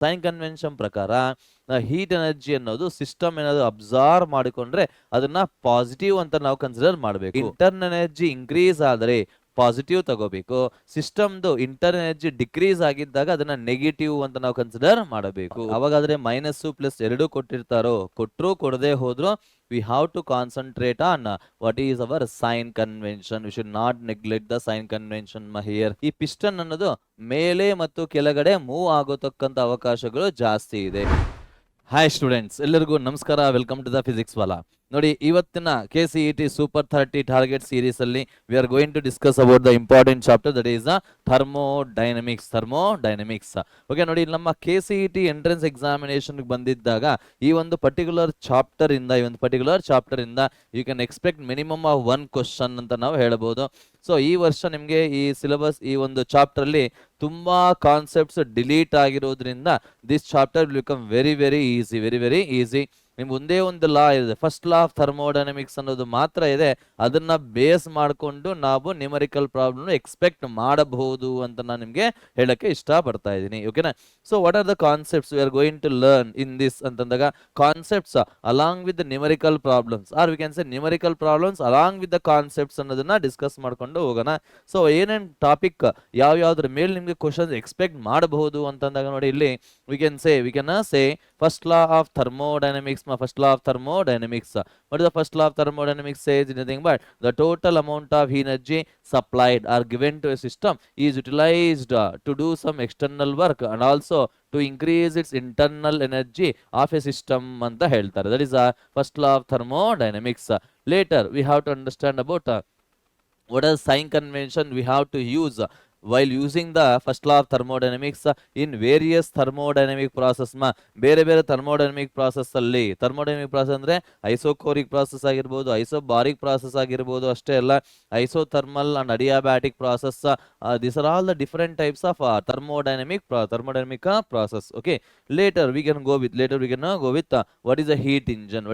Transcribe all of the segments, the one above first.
Sign convention ಪ್ರಕಾರ heat energy ಅನ್ನೋದು system ಏನಾದ್ರು ಅಬ್ಸಾರ್ವ್ ಮಾಡಿಕೊಂಡ್ರೆ ಅದನ್ನ ಪಾಸಿಟಿವ್ ಅಂತ ನಾವು ಕನ್ಸಿಡರ್ ಮಾಡಬೇಕು. ಇಂಟರ್ನಲ್ ಎನರ್ಜಿ ಇನ್ಕ್ರೀಸ್ ಆದರೆ ಪಾಸಿಟಿವ್ ತಗೋಬೇಕು. ಸಿಸ್ಟಮ್ದು ಇಂಟರ್ನಲ್ ಎನರ್ಜಿ ಡಿಕ್ರೀಸ್ ಆಗಿದ್ದಾಗ ಅದನ್ನ ನೆಗೆಟಿವ್ ಅಂತ ನಾವು ಕನ್ಸಿಡರ್ ಮಾಡಬೇಕು. ಅವಾಗಾದ್ರೆ ಮೈನಸ್ ಪ್ಲಸ್ ಎರಡು ಕೊಟ್ಟಿರ್ತಾರೋ, ಕೊಟ್ಟರು ಕೊಡದೆ ಹೋದ್ರು we have to concentrate on what is our sign convention. We should not neglect the sign convention here. ಈ ಪಿಸ್ಟನ್ ಅನ್ನೋದು ಮೇಲೆ ಮತ್ತು ಕೆಳಗಡೆ ಮೂವ್ ಆಗೋತಕ್ಕಂತ ಅವಕಾಶಗಳು ಜಾಸ್ತಿ ಇದೆ. ಹಾಯ್ ಸ್ಟೂಡೆಂಟ್ಸ್, ಎಲ್ಲರಿಗೂ ನಮಸ್ಕಾರ. Welcome to the Physics Wallah. ನೋಡಿ, ಇವತ್ತಿನ KCET ಸೂಪರ್ 30 ಟಾರ್ಗೆಟ್ ಸೀರೀಸ್ ಅಲ್ಲಿ we are going to discuss about the important chapter that is thermodynamics. Okay, ನೋಡಿ, ನಮ್ಮ KCET ಎಂಟ್ರೆನ್ಸ್ ಎಕ್ಸಾಮಿನೇಷನ್ ಬಂದಿದ್ದಾಗ ಈ ಒಂದು ಪರ್ಟಿಕ್ಯುಲರ್ ಚಾಪ್ಟರ್ ಇಂದ you can expect minimum of 1 question ಅಂತ ನಾವು ಹೇಳಬಹುದು. ಸೊ ಈ ವರ್ಷ ನಿಮಗೆ ಈ ಸಿಲೆಬಸ್ ಈ ಒಂದು ಚಾಪ್ಟರ್ ಅಲ್ಲಿ ತುಂಬಾ ಕಾನ್ಸೆಪ್ಟ್ಸ್ ಡಿಲೀಟ್ ಆಗಿರೋದ್ರಿಂದ this chapter will become very very easy. ನಿಮ್ಗೆ ಒಂದೇ ಒಂದು ಲಾ ಇದೆ, ಫಸ್ಟ್ ಲಾ ಆಫ್ ಥರ್ಮೋಡೈನಮಿಕ್ಸ್ ಅನ್ನೋದು ಮಾತ್ರ ಇದೆ. ಅದನ್ನ ಬೇಸ್ ಮಾಡಿಕೊಂಡು ನಾವು ನ್ಯೂಮರಿಕಲ್ ಪ್ರಾಬ್ಲಮ್ ಎಕ್ಸ್ಪೆಕ್ಟ್ ಮಾಡಬಹುದು ಅಂತ ನಾನು ನಿಮ್ಗೆ ಹೇಳಕ್ಕೆ ಇಷ್ಟ ಪಡ್ತಾ ಇದ್ದೀನಿ. ಓಕೆನಾ? So what are the concepts we are going to learn in this ಅಂತಂದಾಗ, concepts along with the numerical problems or we can say numerical problems along with the concepts ಅನ್ನೋದನ್ನ ಡಿಸ್ಕಸ್ ಮಾಡ್ಕೊಂಡು ಹೋಗೋಣ. ಸೊ ಏನೇನ್ ಟಾಪಿಕ್ ಯಾವ್ಯಾವ್ದ್ರ ಮೇಲೆ ನಿಮ್ಗೆ questions expect ಮಾಡಬಹುದು ಅಂತಂದಾಗ, ನೋಡಿ, ಇಲ್ಲಿ we can say first law of thermodynamics. What is the first law of thermodynamics? Says nothing but the total amount of energy supplied or given to a system is utilized to do some external work and also to increase its internal energy of a system anta heltare. That is the first law of thermodynamics. Later we have to understand about what is sign convention we have to use while using the first law of thermodynamics in various thermodynamic process. ಬೇರೆ ಬೇರೆ thermodynamic process ಅಲ್ಲಿ, thermodynamic process ಅಂದ್ರೆ ಐಸೋಕೋರಿಕ್ process ಆಗಿರ್ಬೋದು, ಐಸೋಬಾರಿಕ್ process ಆಗಿರ್ಬೋದು, ಅಷ್ಟೇ ಅಲ್ಲ isothermal and ಅಡಿಯಾಬ್ಯಾಟಿಕ್ process. these are all the different types of thermodynamic process. Okay, later we can go with what is a heat engine.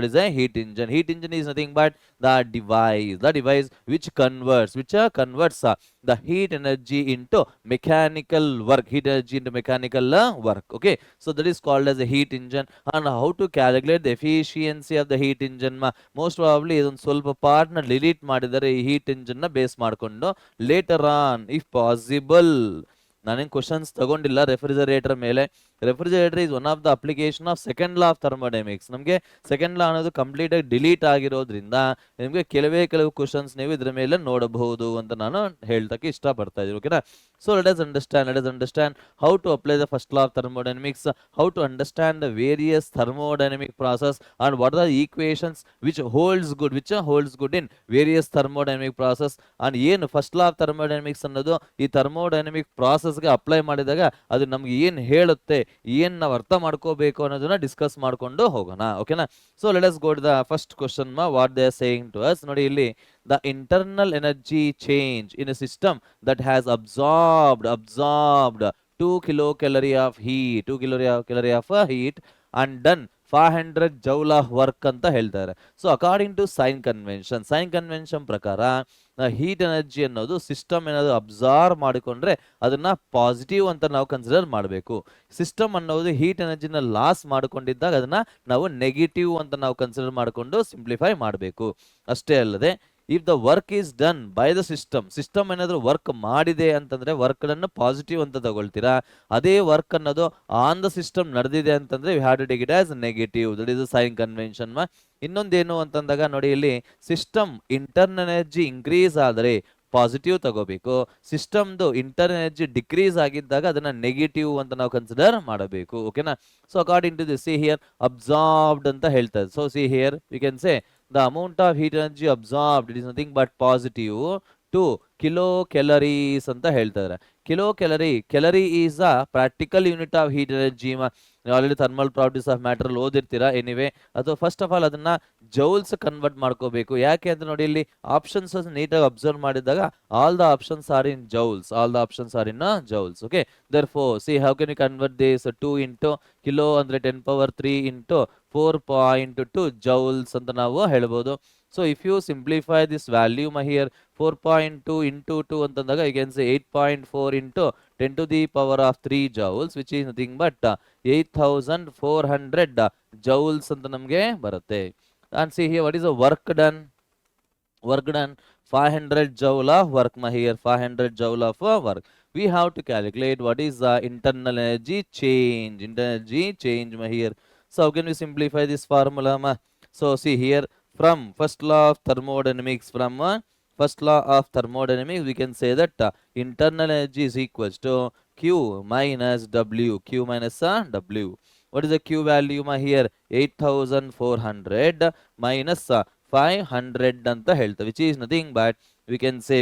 Heat engine is nothing but the device which converts the heat energy into mechanical work. Okay, so that is called as a heat engine. And how to calculate the efficiency of the heat engine, most probably ಇದೊಂದು ಸ್ವಲ್ಪ part ನ delete ಮಾಡಿದರೆ ಈ heat engine ನ base ಮಾಡಿಕೊಂಡು later on if possible. ನಾನೇನು questions ತಗೊಂಡಿಲ್ಲ refrigerator ಮೇಲೆ. Refrigerator is one of the application of second law of thermodynamics. ನಮಗೆ ಸೆಕೆಂಡ್ ಲಾ ಅನ್ನೋದು ಕಂಪ್ಲೀಟ್ ಆಗಿ ಡಿಲೀಟ್ ಆಗಿರೋದ್ರಿಂದ ನಿಮಗೆ ಕೆಲವು ಕ್ವಶನ್ಸ್ ನೀವು ಇದ್ರ ಮೇಲೆ ನೋಡಬಹುದು ಅಂತ ನಾನು ಹೇಳ್ತಕ್ಕೆ ಇಷ್ಟಪಡ್ತಾ ಇದ್ದೀನಿ. ಓಕೆನಾ? So let us understand how to apply the first law of thermodynamics, how to understand the various thermodynamic process and what are the equations which holds good in various thermodynamic process. And ಏನು first law of thermodynamics ಅನ್ನೋದು ಈ thermodynamic ಪ್ರಾಸೆಸ್ಗೆ apply ಮಾಡಿದಾಗ ಅದು ನಮ್ಗೆ ಏನ್ ಹೇಳುತ್ತೆ, ಏನ್ ನಾವು ಅರ್ಥ ಮಾಡ್ಕೋಬೇಕು ಅನ್ನೋದನ್ನ ಡಿಸ್ಕಸ್ ಮಾಡ್ಕೊಂಡು ಹೋಗೋಣ. ಓಕೆನಾ? So let us go to the first question. What they are saying to us, ನೋಡಿ, ಇಲ್ಲಿ the internal energy change in a system that has absorbed 2 kilocalorie of heat and done 500 joule of work ಅಂತ ಹೇಳ್ತಾರೆ. So according to sign convention ಪ್ರಕಾರ heat energy ಅನ್ನೋದು system ಏನಾದ್ರು absorb ಮಾಡಿಕೊಂಡ್ರೆ ಅದನ್ನ positive ಅಂತ ನಾವು ಕನ್ಸಿಡರ್ ಮಾಡಬೇಕು. ಸಿಸ್ಟಮ್ ಅನ್ನೋದು ಹೀಟ್ ಎನರ್ಜಿನ ಲಾಸ್ ಮಾಡಿಕೊಂಡಿದ್ದಾಗ ಅದನ್ನ ನಾವು ನೆಗೆಟಿವ್ ಅಂತ ನಾವು ಕನ್ಸಿಡರ್ ಮಾಡಿಕೊಂಡು ಸಿಂಪ್ಲಿಫೈ ಮಾಡಬೇಕು. ಅಷ್ಟೇ ಅಲ್ಲದೆ, if the work is done by the system ಏನಾದ್ರು ವರ್ಕ್ ಮಾಡಿದೆ ಅಂತಂದ್ರೆ ವರ್ಕ್ ಅನ್ನು ಪಾಸಿಟಿವ್ ಅಂತ ತಗೊಳ್ತೀರಾ. ಅದೇ ವರ್ಕ್ ಅನ್ನೋದು ಆನ್ ದ ಸಿಸ್ಟಮ್ ನಡೆದಿದೆ ಅಂತಂದ್ರೆ we have to take it as negative. That is the sign convention. ಇನ್ನೊಂದೇನು ಅಂತಂದಾಗ, ನೋಡಿ, ಇಲ್ಲಿ ಸಿಸ್ಟಮ್ ಇಂಟರ್ನಲ್ ಎನರ್ಜಿ ಇನ್ಕ್ರೀಸ್ ಆದರೆ ಪಾಸಿಟಿವ್ ತಗೋಬೇಕು. ಸಿಸ್ಟಮ್ದು ಇಂಟರ್ನಲ್ ಎನರ್ಜಿ ಡಿಕ್ರೀಸ್ ಆಗಿದ್ದಾಗ ಅದನ್ನ ನೆಗೆಟಿವ್ ಅಂತ ನಾವು ಕನ್ಸಿಡರ್ ಮಾಡಬೇಕು. ಓಕೆನಾ? So according to this, see here absorbed ಅಂತ ಹೇಳ್ತಾರೆ. So see here we can say the amount of heat energy absorbed, it is nothing but positive 2 kilocalories ಅಂತ ಹೇಳ್ತಾರೆ. Calorie is a practical unit of heat energy. Already thermal properties of matter ಓದಿರ್ತೀರಾ anyway. ಅಥವಾ first of all ಅದನ್ನ joules convert ಮಾಡ್ಕೋಬೇಕು. ಯಾಕೆ ಅಂತ ನೋಡಿ, ಇಲ್ಲಿ ಆಪ್ಷನ್ಸ್ ನೀಟಾಗಿ ಅಬ್ಸರ್ವ್ ಮಾಡಿದಾಗ all the options are in joules. Okay, therefore see how can you convert this 2 into kilo ಅಂದ್ರೆ 10 power 3 into 4.2 ಜೌಲ್ಸ್ ಅಂತ ನಾವು ಹೇಳ್ಬೋದು. So if you simplify this value here 4.2 into 2 ಅಂತಂದಾಗ you can say 8.4 into 10 to the power of 3 joules, which is nothing but 8400 joules ಅಂತ ನಮಗೆ ಬರುತ್ತೆ. And see here, what is the work done? Work done 500 joule of work here, 500 joule of work. We have to calculate what is the internal energy change. Internal energy change here. So how can we simplify this formula? So see here, from first law of thermodynamics, first law of thermodynamics, we can say that internal energy is equals to Q minus W. Q minus W. What is the Q value here? 8400 minus 500 ಅಂತ ಹೇಳ್ತೇವೆ, which is nothing but we can say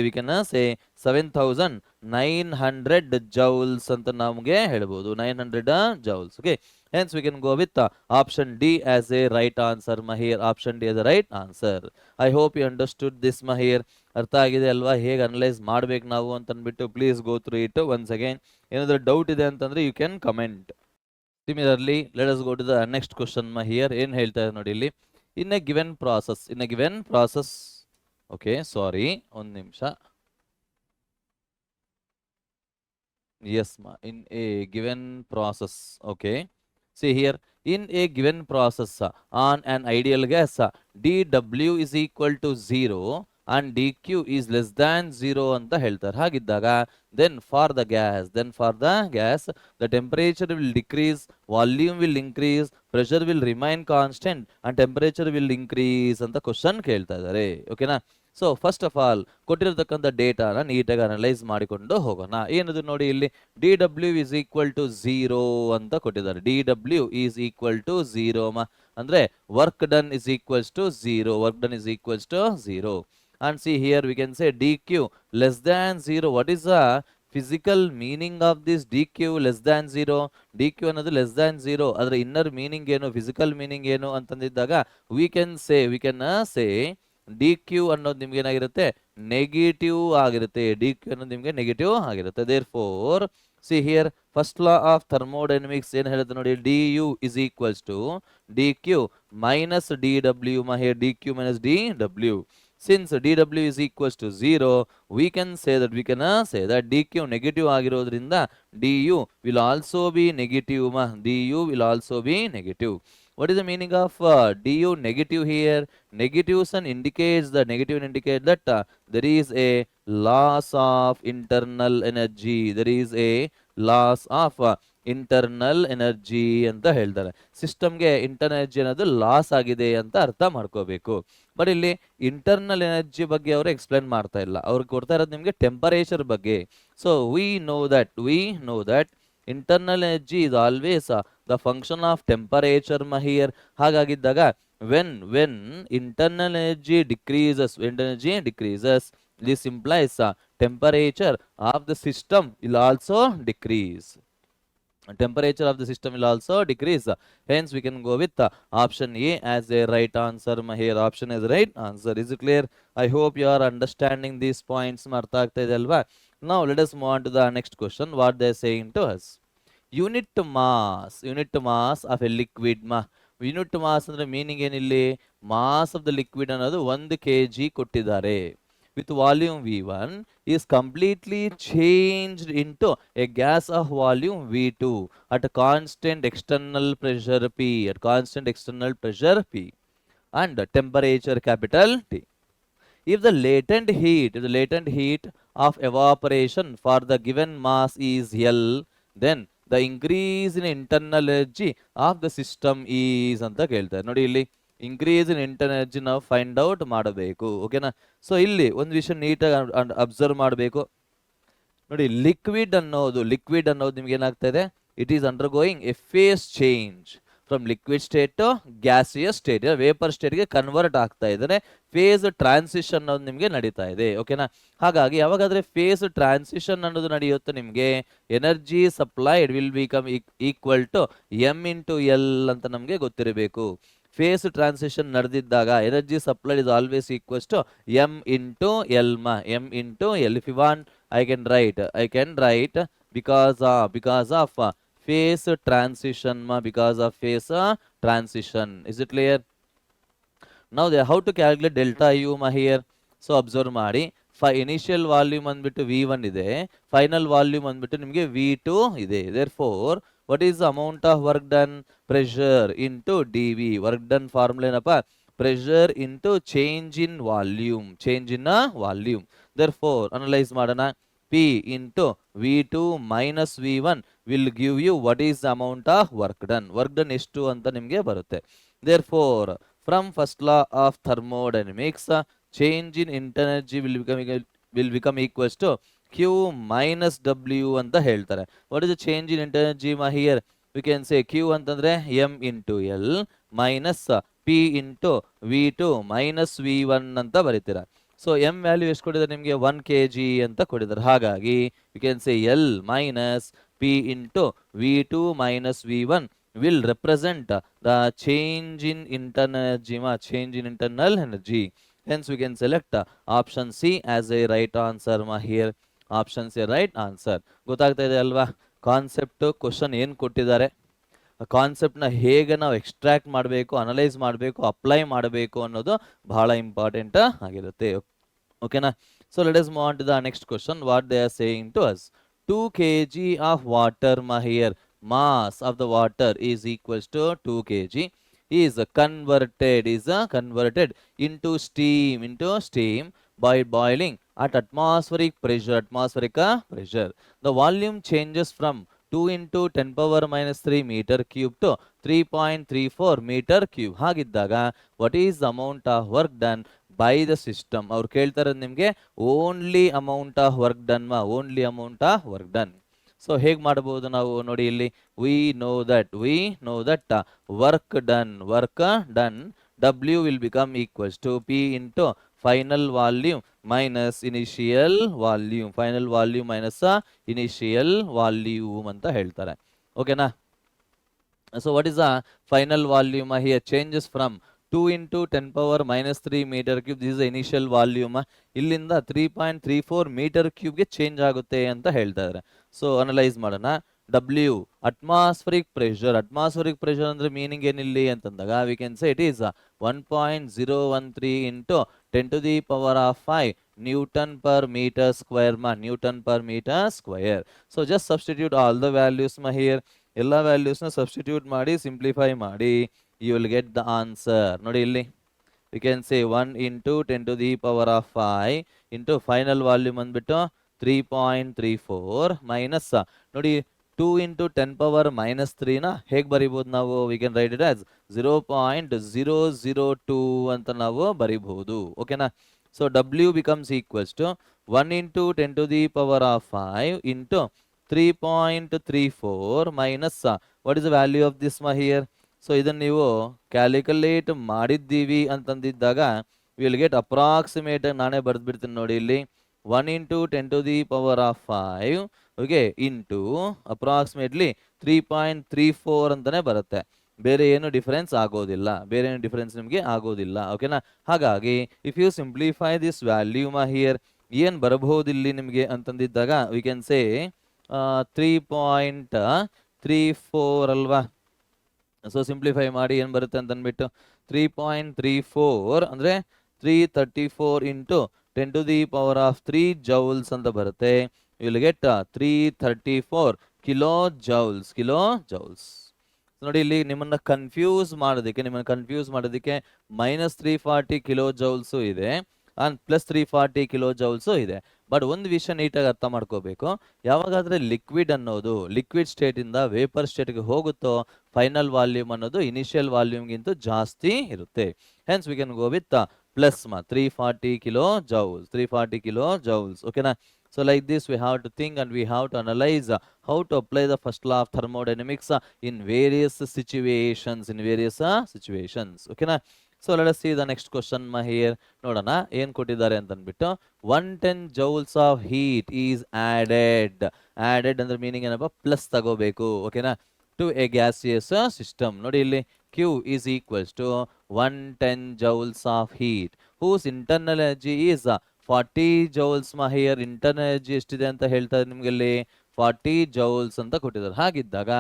7900 joules ಅಂತ ನಮಗೆ ಹೇಳ್ಬೋದು, 900 joules. Okay, hence we can go with option D as a right answer here. Option D as a right answer. I hope you understood this here. ಅರ್ಥ ಆಗಿದೆ ಅಲ್ವಾ, ಹೇಗೆ analyse ಮಾಡ್ಬೇಕು ನಾವು ಅಂತ ಅಂದ್ಬಿಟ್ಟು please go through it once again. ಏನಾದರೂ doubt ಇದೆ ಅಂತಂದ್ರೆ you can comment. Similarly let us go to the next question here. ಏನು ಹೇಳ್ತಾ ಇದೆ ನೋಡಿ ಇಲ್ಲಿ, in a given process, okay, sorry, one ನಿಮಿಷ. Yes ma, in a given process, okay, see here, in a given process on an ideal gas, dW is equal to 0 and dq is less than 0 ಅಂತ ಹೇಳ್ತಾರೆ. ಹಾಗಿದ್ದಾಗ then for the gas the temperature will decrease, volume will increase, pressure will remain constant and temperature will increase ಅಂತ question ಕೇಳ್ತಾ ಇದ್ದಾರೆ. ಓಕೆನಾ? So first of all ಕೊಟ್ಟಿರತಕ್ಕಂಥ ಡೇಟಾನ ನೀಟಾಗಿ ಅನಲೈಸ್ ಮಾಡಿಕೊಂಡು ಹೋಗೋಣ. ಏನದು ನೋಡಿ ಇಲ್ಲಿ, D W is equal to 0 ಅಂತ ಕೊಟ್ಟಿದ್ದಾರೆ. D W is equal to 0 ಅಂದ್ರೆ work done is equals to 0. Work done is equals to 0. And see here we can say dq less than 0. What is the physical meaning of this dq less than 0? dq ಅನ್ನೋದು less than 0, ಅದರ inner meaning ಏನು, physical meaning ಏನು ಅಂತಂದಿದ್ದಾಗ we can say dq ಅನ್ನೋದು ನಿಮ್ಗೆ ಏನಾಗಿರುತ್ತೆ, negative ಆಗಿರುತ್ತೆ. dq ಅನ್ನೋದು ನಿಮ್ಗೆ ನೆಗೆಟಿವ್ ಆಗಿರುತ್ತೆ. therefore see here, first law of thermodynamics ಏನು ಹೇಳುತ್ತೆ ನೋಡಿ, du is equals to dq minus dw. here dq minus dw. Since dw is equals to 0, we can say that dq negative ಆಗಿರೋದ್ರಿಂದ du will also be negative. du will also be negative. What is the meaning of du negative here? Negatives and indicates that there is a loss of internal energy. There is a loss of internal energy ಅಂತ ಹೇಳ್ತಾರೆ. ಸಿಸ್ಟಮ್ಗೆ internal energy ಅನ್ನೋದು loss ಆಗಿದೆ ಅಂತ ಅರ್ಥ ಮಾಡ್ಕೋಬೇಕು. But ಇಲ್ಲಿ internal energy ಬಗ್ಗೆ ಅವರು ಎಕ್ಸ್ಪ್ಲೇನ್ ಮಾಡ್ತಾ ಇಲ್ಲ, ಅವ್ರಿಗೆ ಕೊಡ್ತಾ ಇರೋದು ನಿಮಗೆ ಟೆಂಪರೇಚರ್ ಬಗ್ಗೆ. So we know that internal energy is always the function of temperature here. ಹಾಗಾಗಿದ್ದಾಗ when internal energy decreases, this implies temperature of the system will also decrease. Temperature of the system will also decrease. Hence we can go with option A as a right answer here. Option is right answer. Is it clear? I hope you are understanding these points. ಅರ್ಥ ಆಗ್ತಾ ಇದೆ ಅಲ್ವಾ? Now let us move on to the next question. What they are saying to us, unit mass of a liquid. Unit mass ಅಂದ್ರೆ meaning ಏನಿಲ್ಲಿ, mass of the liquid ಅನ್ನೋದು 1 kg ಕೊಟ್ಟಿದ್ದಾರೆ. with volume V1 is completely changed into a gas of volume V2 at a constant external pressure P, and temperature capital T. If the latent heat of evaporation for the given mass is L, then the increase in internal energy of the system is ಅಂತ ಕೇಳ್ತಾರೆ. ನೋಡಿ ಇಲ್ಲಿ increase in internal energy ನಾವು find out ಮಾಡಬೇಕು. ಓಕೆನಾ? So ಇಲ್ಲಿ ಒಂದು ವಿಷಯ ನೀಟಾಗಿ ಅಬ್ಸರ್ವ್ ಮಾಡಬೇಕು ನೋಡಿ. ಲಿಕ್ವಿಡ್ ಅನ್ನೋದು ನಿಮ್ಗೆ ಏನಾಗ್ತಾ ಇದೆ, it is undergoing a phase change from liquid state to gaseous state, vapour ಸ್ಟೇಟ್ಗೆ ಕನ್ವರ್ಟ್ ಆಗ್ತಾ ಇದ್ದಾರೆ. ಫೇಸ್ ಟ್ರಾನ್ಸಿಷನ್ ಅನ್ನೋದು ನಿಮಗೆ ನಡೀತಾ ಇದೆ. ಓಕೆನಾ? ಹಾಗಾಗಿ ಯಾವಾಗಾದ್ರೆ ಫೇಸ್ ಟ್ರಾನ್ಸಿಷನ್ ಅನ್ನೋದು ನಡೆಯುತ್ತೆ, ನಿಮಗೆ energy supplied will become equal to M into L ಅಂತ ನಮಗೆ ಗೊತ್ತಿರಬೇಕು. ಫೇಸ್ ಟ್ರಾನ್ಸಿಷನ್ ನಡೆದಿದ್ದಾಗ energy supplied is always equals to M into L. M into L. If you want I can write because of phase transition ma, because of phase transition. Is it clear? Now how to calculate delta U ma here? So observe ಮಾಡಿ initial volume ಅಂದ್ಬಿಟ್ಟು V1 ಇದೆ, final volume ಅಂದ್ಬಿಟ್ಟು ನಿಮಗೆ V2 ಇದೆ. therefore what is the amount of work done? Pressure into dV. work done formula ಏನಪ್ಪ? pressure into change in volume, change in volume. therefore analyze ಮಾಡೋಣ. P into V2 minus V1 will give you what is the amount of work done. work done ಎಷ್ಟು ಅಂತ ನಿಮಗೆ ಬರುತ್ತೆ. therefore from first law of thermodynamics, change in internal energy will become equals to Q minus W ಅಂತ ಹೇಳ್ತಾರೆ. What is the change in internal energy ma here? We can say Q ಅಂತಂದ್ರೆ M into L minus P into V2 minus V1 ಅಂತ ಬರೀತೀರಾ. So M value ಎಷ್ಟು ಕೊಟ್ಟಿದ್ದಾರೆ ನಿಮಗೆ? 1 kg ಅಂತ ಕೊಟ್ಟಿದ್ದಾರೆ. ಹಾಗಾಗಿ you can say L minus P into V2 minus V1 will represent the change in internal energy, change in internal energy. Hence we can select option C as a right answer ma here. Option C right answer. ಗೊತ್ತಾಗ್ತಾ ಇದೆ ಅಲ್ವಾ? Concept question ಏನು ಕೊಟ್ಟಿದ್ದಾರೆ, ಕಾನ್ಸೆಪ್ಟ್ನ ಹೇಗೆ ನಾವು extract ಮಾಡಬೇಕು, analyse ಮಾಡಬೇಕು, apply ಮಾಡಬೇಕು ಅನ್ನೋದು ಬಹಳ ಇಂಪಾರ್ಟೆಂಟ್ ಆಗಿರುತ್ತೆ. ಓಕೆನಾ? So let us move on to the next question. What they are saying to us: 2 kg of water ma here. Mass of the water is equals to 2 kg is converted into steam by boiling at atmospheric pressure. The volume changes from 2 into 10 power minus 3 meter cube to 3.34 meter cube. ಹಾಗಿದ್ದಾಗ what is the amount of work done by the system? ಅವ್ರು ಕೇಳ್ತಾರೆ ನಿಮಗೆ only amount of work done ಮಾ, only amount of work done. So ಹೇಗೆ ಮಾಡಬಹುದು ನಾವು ನೋಡಿ ಇಲ್ಲಿ? we know that work done W will become equals to P into final volume minus initial volume, final volume minus initial volume ಅಂತ ಹೇಳ್ತಾರೆ. ಓಕೆನಾ? So what is the final volume here? Changes from 2 into 10 power minus 3 meter cube. This is the initial volume. ಇಲ್ಲಿಂದ 3.34 meter cube ಗೆ change ಆಗುತ್ತೆ ಅಂತ ಹೇಳ್ತಾ ಇದ್ದಾರೆ. So analyse ಮಾಡೋಣ. W atmospheric pressure ಅಂದ್ರೆ ಮೀನಿಂಗ್ ಏನಿಲ್ಲಿ ಅಂತಂದಾಗ we can say it is 1.013 into 10 to the power of 5 Newton per meter square ma, Newton per meter square. So just substitute all the values ma here. ಎಲ್ಲ ವ್ಯಾಲ್ಯೂಸ್ನ substitute ಮಾಡಿ simplify ಮಾಡಿ you will get the answer. ನೋಡಿ ಇಲ್ಲಿ we can say 1 into 10 to the power of 5 into final volume ಅಂದ್ಬಿಟ್ಟು 3.34 minus ನೋಡಿ 2 into 10 power minus 3 ನ ಹೇಗೆ ಬರಿಬಹುದು ನಾವು? we can write it as 0.002 ಅಂತ ನಾವು ಬರಿಬಹುದು. ಓಕೆನಾ? So W becomes equals to 1 into 10 to the power of 5 into 3.34 minus what is the value of this ma here? So ಇದನ್ನು ನೀವು ಕ್ಯಾಲ್ಕುಲೇಟ್ ಮಾಡಿದ್ದೀವಿ ಅಂತಂದಿದ್ದಾಗ ವಿಲ್ ಗೆಟ್ ಅಪ್ರಾಕ್ಸಿಮೇಟ್ ಆಗಿ ನಾನೇ ಬರೆದ್ಬಿಡ್ತೀನಿ ನೋಡಿ ಇಲ್ಲಿ 1 into 10 to the power of 5 okay into approximately 3.34 ಅಂತಾನೆ ಬರುತ್ತೆ. ಬೇರೆ ಏನು ಡಿಫರೆನ್ಸ್ ಆಗೋದಿಲ್ಲ, ಬೇರೆ ಏನು ಡಿಫರೆನ್ಸ್ ನಿಮಗೆ ಆಗೋದಿಲ್ಲ. ಓಕೆನಾ? ಹಾಗಾಗಿ if you simplify this volume here ಏನು ಬರಬಹುದು ಇಲ್ಲಿ ನಿಮಗೆ ಅಂತಂದಿದ್ದಾಗ ವಿ ಕ್ಯಾನ್ ಸೇ 3.34 ಅಲ್ವಾ? ಸೊ ಸಿಂಪ್ಲಿಫೈ ಮಾಡಿ ಏನು ಬರುತ್ತೆ ಅಂತ ಅಂದ್ಬಿಟ್ಟು 3.34 ಅಂದರೆ 334 into 10 to the power of 3 joules ಅಂತ ಬರುತ್ತೆ. You will get 334 kilojoules. ನೋಡಿ ಇಲ್ಲಿ ನಿಮ್ಮನ್ನ ಕನ್ಫ್ಯೂಸ್ ಮಾಡೋದಕ್ಕೆ -340 ಕಿಲೋ ಜೌಲ್ಸು ಇದೆ ಅಂಡ್ +340 ಕಿಲೋ ಜೌಲ್ಸು ಇದೆ. ಬಟ್ ಒಂದು ವಿಷಯ ನೀಟಾಗಿ ಅರ್ಥ ಮಾಡ್ಕೋಬೇಕು, ಯಾವಾಗಾದ್ರೆ ಲಿಕ್ವಿಡ್ ಅನ್ನೋದು ಲಿಕ್ವಿಡ್ ಸ್ಟೇಟ್ ಇಂದ ವೇಪರ್ ಸ್ಟೇಟ್ಗೆ ಹೋಗುತ್ತೋ ಫೈನಲ್ ವಾಲ್ಯೂಮ್ ಅನ್ನೋದು ಇನಿಷಿಯಲ್ ವಾಲ್ಯೂಮ್ಗಿಂತ ಜಾಸ್ತಿ ಇರುತ್ತೆ. Hence we can go with plus 340 kilo joules. ಓಕೆನಾ? So like this we have to think and we have to analyse how to apply the first law of thermodynamics in various situations. Okay na? So let us see the next question ma here. ನೋಡೋಣ ಏನು ಕೊಟ್ಟಿದ್ದಾರೆ ಅಂತ ಅಂದ್ಬಿಟ್ಟು 110 joules of heat is added ಅಂದ್ರೆ meaning ಏನಪ್ಪ? Plus ತಗೋಬೇಕು. ಓಕೆನಾ? To a gaseous system. ನೋಡಿ ಇಲ್ಲಿ Q is equals to 110 joules of heat whose internal energy is 40 joules ma here. Internal energy ಎಷ್ಟಿದೆ ಅಂತ ಹೇಳ್ತಾರೆ ನಿಮ್ಗೆ ಇಲ್ಲಿ 40 ಜೌಲ್ಸ್ ಅಂತ ಕೊಟ್ಟಿದ್ದಾರೆ. ಹಾಗಿದ್ದಾಗ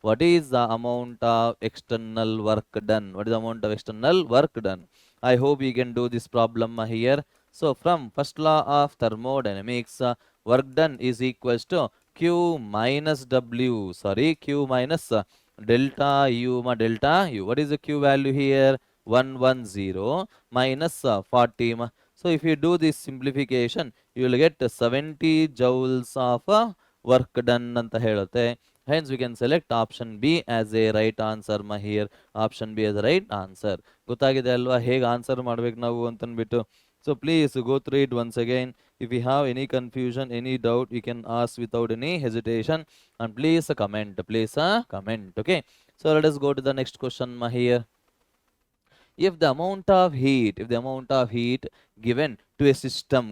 what is the amount of external work done? What is the amount of external work done? I hope you can do this problem here. So from first law of thermodynamics, work done is equals to Q minus W. Sorry, Q minus delta U ma delta U. What is the Q value here? 110 minus 40 ma. So if you do this simplification, you will get 70 joules of work done anta helutte. Hence we can select option B as a right answer ma here. Option B as the right answer. ಗೊತ್ತಾಗಿದೆ ಅಲ್ವಾ ಹೇಗೆ answer ಮಾಡ್ಬೇಕು ನಾವು ಅಂತಂದ್ಬಿಟ್ಟು. So please go through it once again. If you have any confusion, any doubt, you can ask without any hesitation and please comment. Okay, so let us go to the next question ma here. If the amount of heat given to a system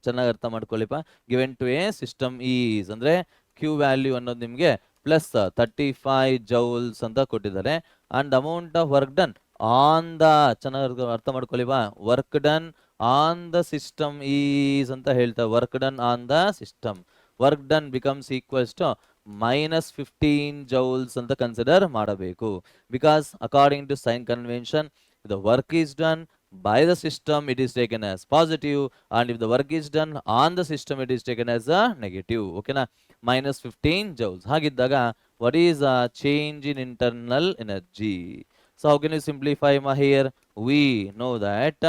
ಚೆನ್ನಾಗಿ ಅರ್ಥ ಮಾಡ್ಕೊಳ್ಳಿಪ್ಪ. given to a system is ಅಂದ್ರೆ Q value ಅನ್ನೋದು ನಿಮಗೆ plus 35 joules ಅಂತ ಕೊಟ್ಟಿದ್ದಾರೆ. And amount of work done on the, ಚೆನ್ನಾಗಿ ಅರ್ಥ ಮಾಡ್ಕೊಳ್ಳಿವಾ, work done on the system is ಅಂತ ಹೇಳ್ತಾರೆ. Work done on the system, work done becomes equals to minus 15 joules ಅಂತ ಕನ್ಸಿಡರ್ ಮಾಡಬೇಕು. Because according to sign convention, the work is done by the system, it is taken as positive, and if the work is done on the system, it is taken as a negative. Okay na, minus 15 joules. ಹಾಗಿದ್ದಾಗ what is a change in internal energy? So how can you simplify ma here? We know that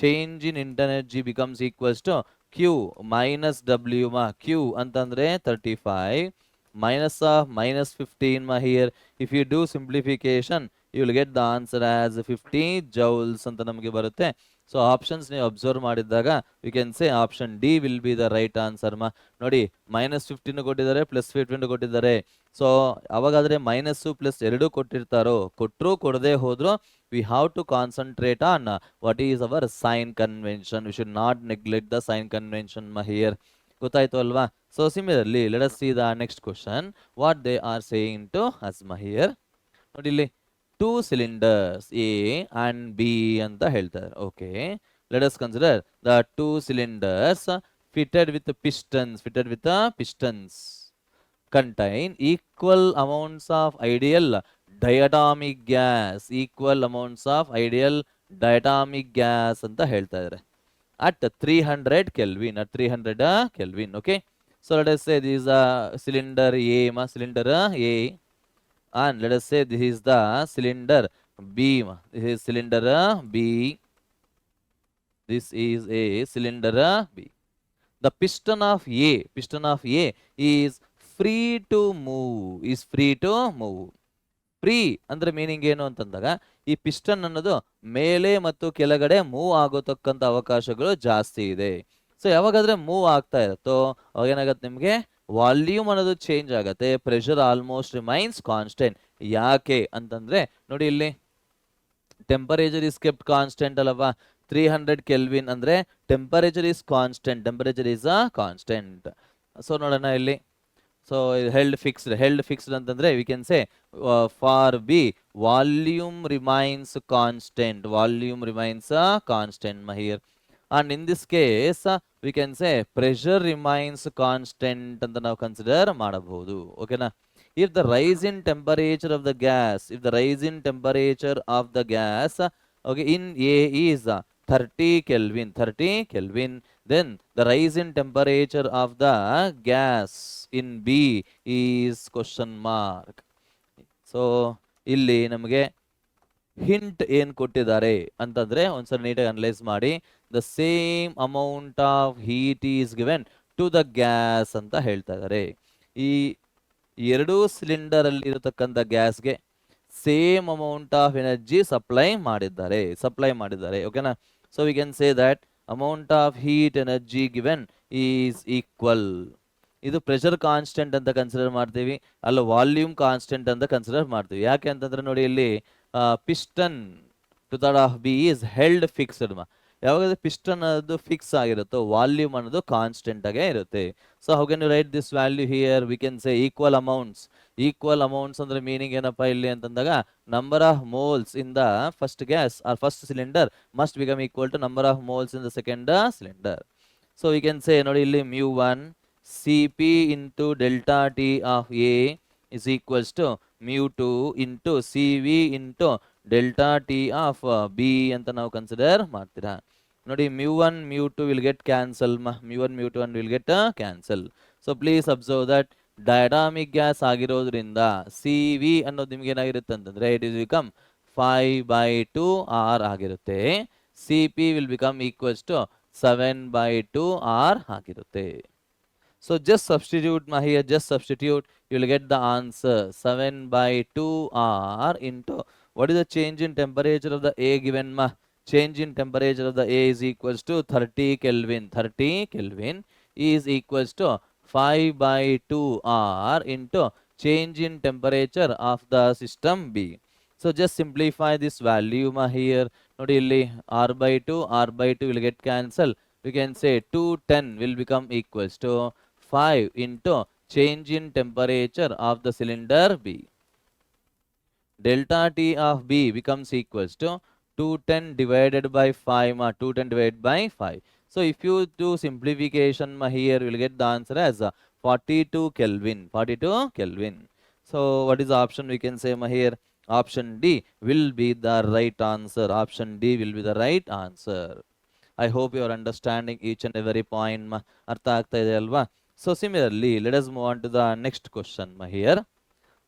change in internal energy becomes equals to Q minus W ma. Q ಅಂತಂದ್ರೆ 35 minus of minus 15 ma here. If you do simplification, you will get the answer as 50 joules ಅಂತ ನಮಗೆ ಬರುತ್ತೆ. So options ನೀವು observe ಮಾಡಿದಾಗ V can say option D will be the right answer ಮಾ. ನೋಡಿ, minus 15 ಕೊಟ್ಟಿದ್ದಾರೆ, plus 15 ಕೊಟ್ಟಿದ್ದಾರೆ. So ಅವಾಗಾದ್ರೆ minus plus ಎರಡೂ ಕೊಟ್ಟಿರ್ತಾರೋ, ಕೊಟ್ಟರು ಕೊಡದೆ ಹೋದ್ರು, we have to concentrate on what is our sign convention. We should not neglect the sign convention ಮಾ here. ಗೊತ್ತಾಯ್ತು ಅಲ್ವಾ? So similarly let us see the next question, what they are saying to us ma here. ನೋಡಿ ಇಲ್ಲಿ 2 cylinders A and B ಅಂತ ಹೇಳ್ತಾರೆ. Okay, let us consider the 2 cylinders fitted with pistons contain equal amounts of ideal diatomic gas ಅಂತ ಹೇಳ್ತಾ ಇದ್ದಾರೆ at 300 Kelvin. Okay, so let us say this is a cylinder A, cylinder A, and let us say this is the cylinder B. This is cylinder B. This is a cylinder B. The piston of A is free to move. Free ಅಂದ್ರೆ meaning ಏನು ಅಂತಂದಾಗ, ಈ piston ಅನ್ನೋದು ಮೇಲೆ ಮತ್ತು ಕೆಳಗಡೆ move ಆಗೋತಕ್ಕಂಥ ಅವಕಾಶಗಳು ಜಾಸ್ತಿ ಇದೆ. ಸೊ ಯಾವಾಗಾದ್ರೆ ಮೂವ್ ಆಗ್ತಾ ಇರುತ್ತೋ ಅವಾಗ ಏನಾಗತ್ತೆ, ನಿಮಗೆ ವಾಲ್ಯೂಮ್ ಅನ್ನೋದು ಚೇಂಜ್ ಆಗತ್ತೆ, ಪ್ರೆಷರ್ ಆಲ್ಮೋಸ್ಟ್ ರಿಮೈನ್ಸ್ ಕಾನ್ಸ್ಟೆಂಟ್. ಯಾಕೆ ಅಂತಂದ್ರೆ ನೋಡಿ, ಇಲ್ಲಿ ಟೆಂಪರೇಚರ್ ಇಸ್ ಕೆಪ್ಟ್ ಕಾನ್ಸ್ಟೆಂಟ್ ಅಲ್ಲವಾ. 300 ಕೆಲ್ವಿನ್ ಅಂದ್ರೆ ಟೆಂಪರೇಚರ್ ಇಸ್ ಕಾನ್ಸ್ಟೆಂಟ್. ಸೊ ನೋಡೋಣ ಇಲ್ಲಿ. ಸೊ held fixed ಅಂತಂದ್ರೆ we can say for B volume remains constant ma here. And in this case we can say pressure remains constant ಅಂತ ನಾವು consider ಮಾಡಬಹುದು. ಓಕೆನಾ? if the rise in temperature of the gas okay in A is 30 Kelvin, then the rise in temperature of the gas in B is question mark. So ಇಲ್ಲಿ ನಮಗೆ hint ಏನ್ ಕೊಟ್ಟಿದ್ದಾರೆ ಅಂತಂದ್ರೆ ಒಂದ್ಸಲ ನೀಟಾಗಿ ಅನಲೈಸ್ ಮಾಡಿ. The same amount of heat is given to the gas ಅಂತ ಹೇಳ್ತಾ ಇದ್ದಾರೆ. ಈ ಎರಡೂ ಸಿಲಿಂಡರ್ ಅಲ್ಲಿ ಇರತಕ್ಕಂಥ ಗ್ಯಾಸ್ಗೆ same amount of energy supply ಮಾಡಿದ್ದಾರೆ. ಓಕೆನಾ? So we can say that amount of heat energy given is equal. ಇದು ಪ್ರೆಷರ್ ಕಾನ್ಸ್ಟೆಂಟ್ ಅಂತ ಕನ್ಸಿಡರ್ ಮಾಡ್ತೀವಿ, ಅಲ್ಲ ವಾಲ್ಯೂಮ್ ಕಾನ್ಸ್ಟೆಂಟ್ ಅಂತ ಕನ್ಸಿಡರ್ ಮಾಡ್ತೀವಿ. ಯಾಕೆ ಅಂತಂದ್ರೆ ನೋಡಿ, ಇಲ್ಲಿ piston to the of B is held fixed. ಯಾವಾಗ ಪಿಸ್ಟನ್ ಅನ್ನೋದು ಫಿಕ್ಸ್ ಆಗಿರುತ್ತೋ ವಾಲ್ಯೂಮ್ ಅನ್ನೋದು ಕಾನ್ಸ್ಟೆಂಟ್ ಆಗೇ ಇರುತ್ತೆ. So how can you write this value here? We can say equal amounts ಅಂದ್ರೆ ಮೀನಿಂಗ್ ಏನಪ್ಪಾ ಇಲ್ಲಿ ಅಂತಂದಾಗ, number of moles in the first gas or first cylinder must become equal to number of moles in the second cylinder. So we can say ನೋಡಿ, ಇಲ್ಲಿ μ1 Cp into delta T of A is equals to mu2 into Cv into delta T of B ಅಂತ ನಾವು consider ಮಾಡ್ತೀರಾ. ನೋಡಿ mu1 mu2 will get cancel, mu1 mu2 and will get cancel. So please observe that dynamic gas ಆಗಿರೋದ್ರಿಂದ Cv ಅನ್ನೋದು ನಿಮ್ಗೆ ಏನಾಗಿರುತ್ತೆ ಅಂತಂದ್ರೆ it is become 5/2 R ಆಗಿರುತ್ತೆ. Cp will become equals to 7/2 R ಆಗಿರುತ್ತೆ. So just substitute here, just substitute, you will get the answer 7/2 R into what is the change in temperature of the A given ma? Change in temperature of the A is equals to 30 Kelvin. 30 Kelvin is equals to 5/2 R into change in temperature of the system B. So just simplify this value ma here. Nodi illi R/2 will get cancel. We can say 210 will become equals to 5 into change in temperature of the cylinder B. Delta T of B becomes equals to 210 divided by 5 ma, 210 divided by 5. So if you do simplification ma here, you will get the answer as 42 Kelvin. 42 Kelvin. So what is the option we can say ma here? Option D will be the right answer. Option D will be the right answer. I hope you are understanding each and every point ma. Artha aagta ide alva? So similarly, let us move on to the next question ma here.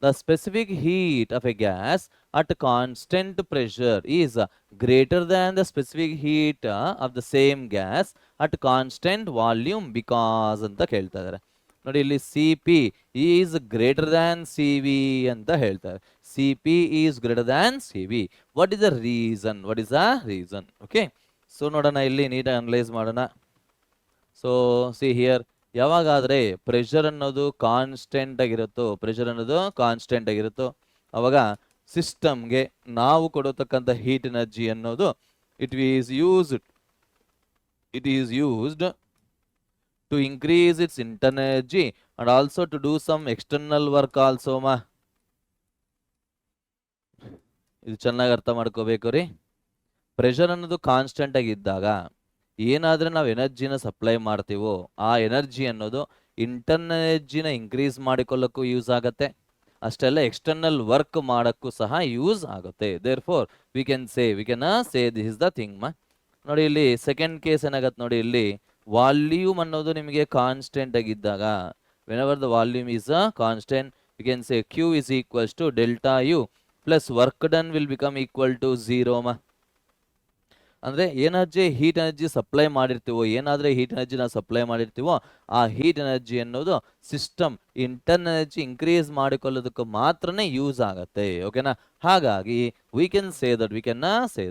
The specific heat of a gas at constant pressure is greater than the specific heat of the same gas at constant volume because ಅಂತ ಕೇಳ್ತಾ ಇದ್ದಾರೆ. ನೋಡಿ ಇಲ್ಲಿ Cp is greater than Cv ಅಂತ ಹೇಳ್ತಾರೆ. Cp is greater than Cv. What is the reason? What is the reason? Okay. So ನೋಡೋಣ ಇಲ್ಲಿ ನೀಟಾಗಿ ಅನಲೈಸ್ ಮಾಡೋಣ. ಸೊ ಸಿ ಹಿಯರ್, ಯಾವಾಗಾದರೆ ಪ್ರೆಷರ್ ಅನ್ನೋದು ಕಾನ್ಸ್ಟೆಂಟ್ ಆಗಿರುತ್ತೋ, ಪ್ರೆಷರ್ ಅನ್ನೋದು ಕಾನ್ಸ್ಟೆಂಟ್ ಆಗಿರುತ್ತೋ ಅವಾಗ ಸಿಸ್ಟಮ್ಗೆ ನಾವು ಕೊಡತಕ್ಕಂಥ ಹೀಟ್ ಎನರ್ಜಿ ಅನ್ನೋದು it is used to increase its internal energy and also to do some external work also ಮಾ. ಇದು ಚೆನ್ನಾಗಿ ಅರ್ಥ ಮಾಡ್ಕೋಬೇಕು ರೀ. ಪ್ರೆಷರ್ ಅನ್ನೋದು ಕಾನ್ಸ್ಟೆಂಟ್ ಆಗಿದ್ದಾಗ ಏನಾದರೆ ನಾವು ಎನರ್ಜಿನ ಸಪ್ಲೈ ಮಾಡ್ತೀವೋ ಆ ಎನರ್ಜಿ ಅನ್ನೋದು ಇಂಟರ್ನಲ್ ಎನರ್ಜಿನ ಇನ್ಕ್ರೀಸ್ ಮಾಡಿಕೊಳ್ಳೋಕ್ಕೂ ಯೂಸ್ ಆಗುತ್ತೆ, ಅಷ್ಟೆಲ್ಲ ಎಕ್ಸ್ಟರ್ನಲ್ ವರ್ಕ್ ಮಾಡೋಕ್ಕೂ ಸಹ ಯೂಸ್ ಆಗುತ್ತೆ. Therefore we can say this is the thing ಮಾ. ನೋಡಿ ಇಲ್ಲಿ ಸೆಕೆಂಡ್ ಕೇಸ್ ಏನಾಗತ್ತೆ ನೋಡಿ, ಇಲ್ಲಿ ವಾಲ್ಯೂಮ್ ಅನ್ನೋದು ನಿಮಗೆ ಕಾನ್ಸ್ಟೆಂಟ್ ಆಗಿದ್ದಾಗ whenever the volume is a constant we can say Q is equals to delta U plus work done will become equal to 0 ಮಾ. ಅಂದರೆ ಏನಾದ್ರೆ ಹೀಟ್ ಎನರ್ಜಿ ಸಪ್ಲೈ ಮಾಡಿರ್ತೀವೋ, ಏನಾದರೆ ಹೀಟ್ ಎನರ್ಜಿನ ಸಪ್ಲೈ ಮಾಡಿರ್ತೀವೋ ಆ ಹೀಟ್ ಎನರ್ಜಿ ಅನ್ನೋದು ಸಿಸ್ಟಮ್ ಇಂಟರ್ನಲ್ ಎನರ್ಜಿ ಇನ್ಕ್ರೀಸ್ ಮಾಡಿಕೊಳ್ಳೋದಕ್ಕೆ ಮಾತ್ರನೇ ಯೂಸ್ ಆಗುತ್ತೆ. ಓಕೆನಾ? ಹಾಗಾಗಿ ವಿ ಕ್ಯಾನ್ ಸೇ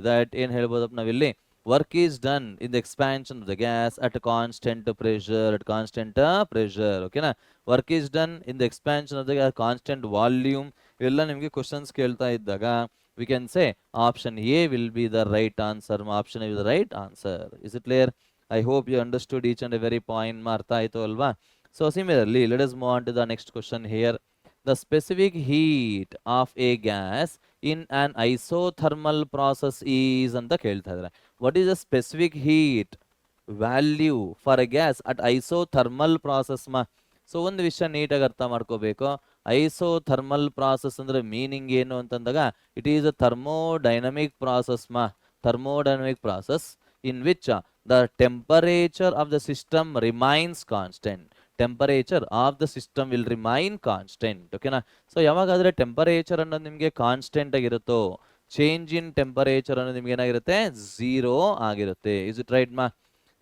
ದಟ್ ಏನು ಹೇಳ್ಬೋದಪ್ಪ ನಾವಿಲ್ಲಿ, work is done in the expansion of the gas at constant pressure. ಓಕೆನಾ? Work is done in the expansion of the gas constant volume. ಇವೆಲ್ಲ ನಿಮಗೆ ಕ್ವಶನ್ಸ್ ಕೇಳ್ತಾ ಇದ್ದಾಗ we can say option A will be the right answer. Option A is the right answer. Is it clear? I hope you understood each and every point. Martha aito alva? So similarly, let us move on to the next question here. The specific heat of a gas in an isothermal process is anta kelta idare. What is the specific heat value for a gas at isothermal process ma? So ಒಂದು ವಿಷಯ ನೀಟಾಗಿ ಅರ್ಥ ಮಾಡ್ಕೋಬೇಕು. Isothermal process ಅಂದರೆ meaning ಏನು ಅಂತಂದಾಗ it is a thermodynamic process ಮಾ. Thermodynamic process in which the temperature of the system remains constant. Temperature of the system will remain constant. ಓಕೆನಾ? ಸೊ ಯಾವಾಗಾದರೆ ಟೆಂಪರೇಚರ್ ಅನ್ನೋದು ನಿಮಗೆ ಕಾನ್ಸ್ಟೆಂಟ್ ಆಗಿರುತ್ತೋ, ಚೇಂಜ್ ಇನ್ ಟೆಂಪರೇಚರ್ ಅನ್ನೋದು ನಿಮ್ಗೆ ಏನಾಗಿರುತ್ತೆ, 0 ಆಗಿರುತ್ತೆ. ಇಸ್ ಇಟ್ ರೈಟ್ ಮಾ?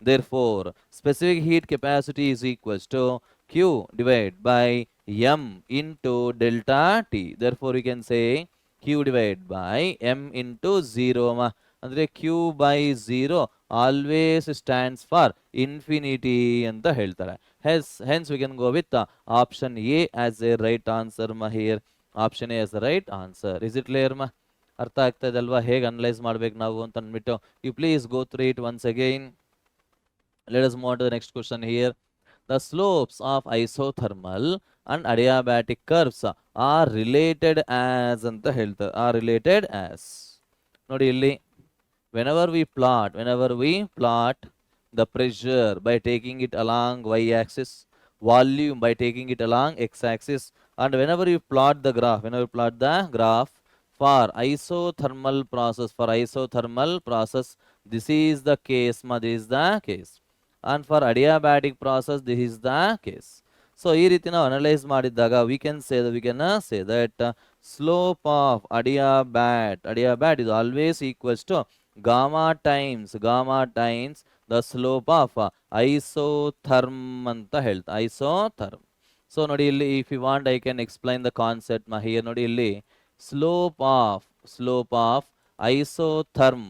Therefore, specific heat capacity is equals to Q divided by M into delta T. Therefore, we can say Q divided by M into 0 ma. Andre Q by 0 always stands for infinity anta heltare. Hence we can go with option A as a right answer ma here. Option A as the right answer. Is it clear ma? ಅರ್ಥ ಆಗ್ತಾ ಇದೆ ಅಲ್ವಾ ಹೇಗೆ analyse ಮಾಡ್ಬೇಕು ನಾವು ಅಂತ ಅಂದ್ಬಿಟ್ಟು? You please go through it once again. Let us move on to the next question here. The slopes of isothermal and adiabatic curves are related as anta ಹೇಳ್ತಾರೆ. Are related as. ನೋಡಿ ಇಲ್ಲಿ whenever we plot the pressure by taking it along y axis, volume by taking it along x-axis, and whenever you plot the graph for isothermal process, this is the case, and for adiabatic process this is the case. So ಈ ರೀತಿ ನಾವು analyse ಮಾಡಿದಾಗ we can say that slope of adiabat is always equals to gamma times the slope of isotherm ಅಂತ ಹೇಳ್ತಾ isotherm. So ನೋಡಿ ಇಲ್ಲಿ if you want I can explain the concept here. ನೋಡಿ ಇಲ್ಲಿ slope of isotherm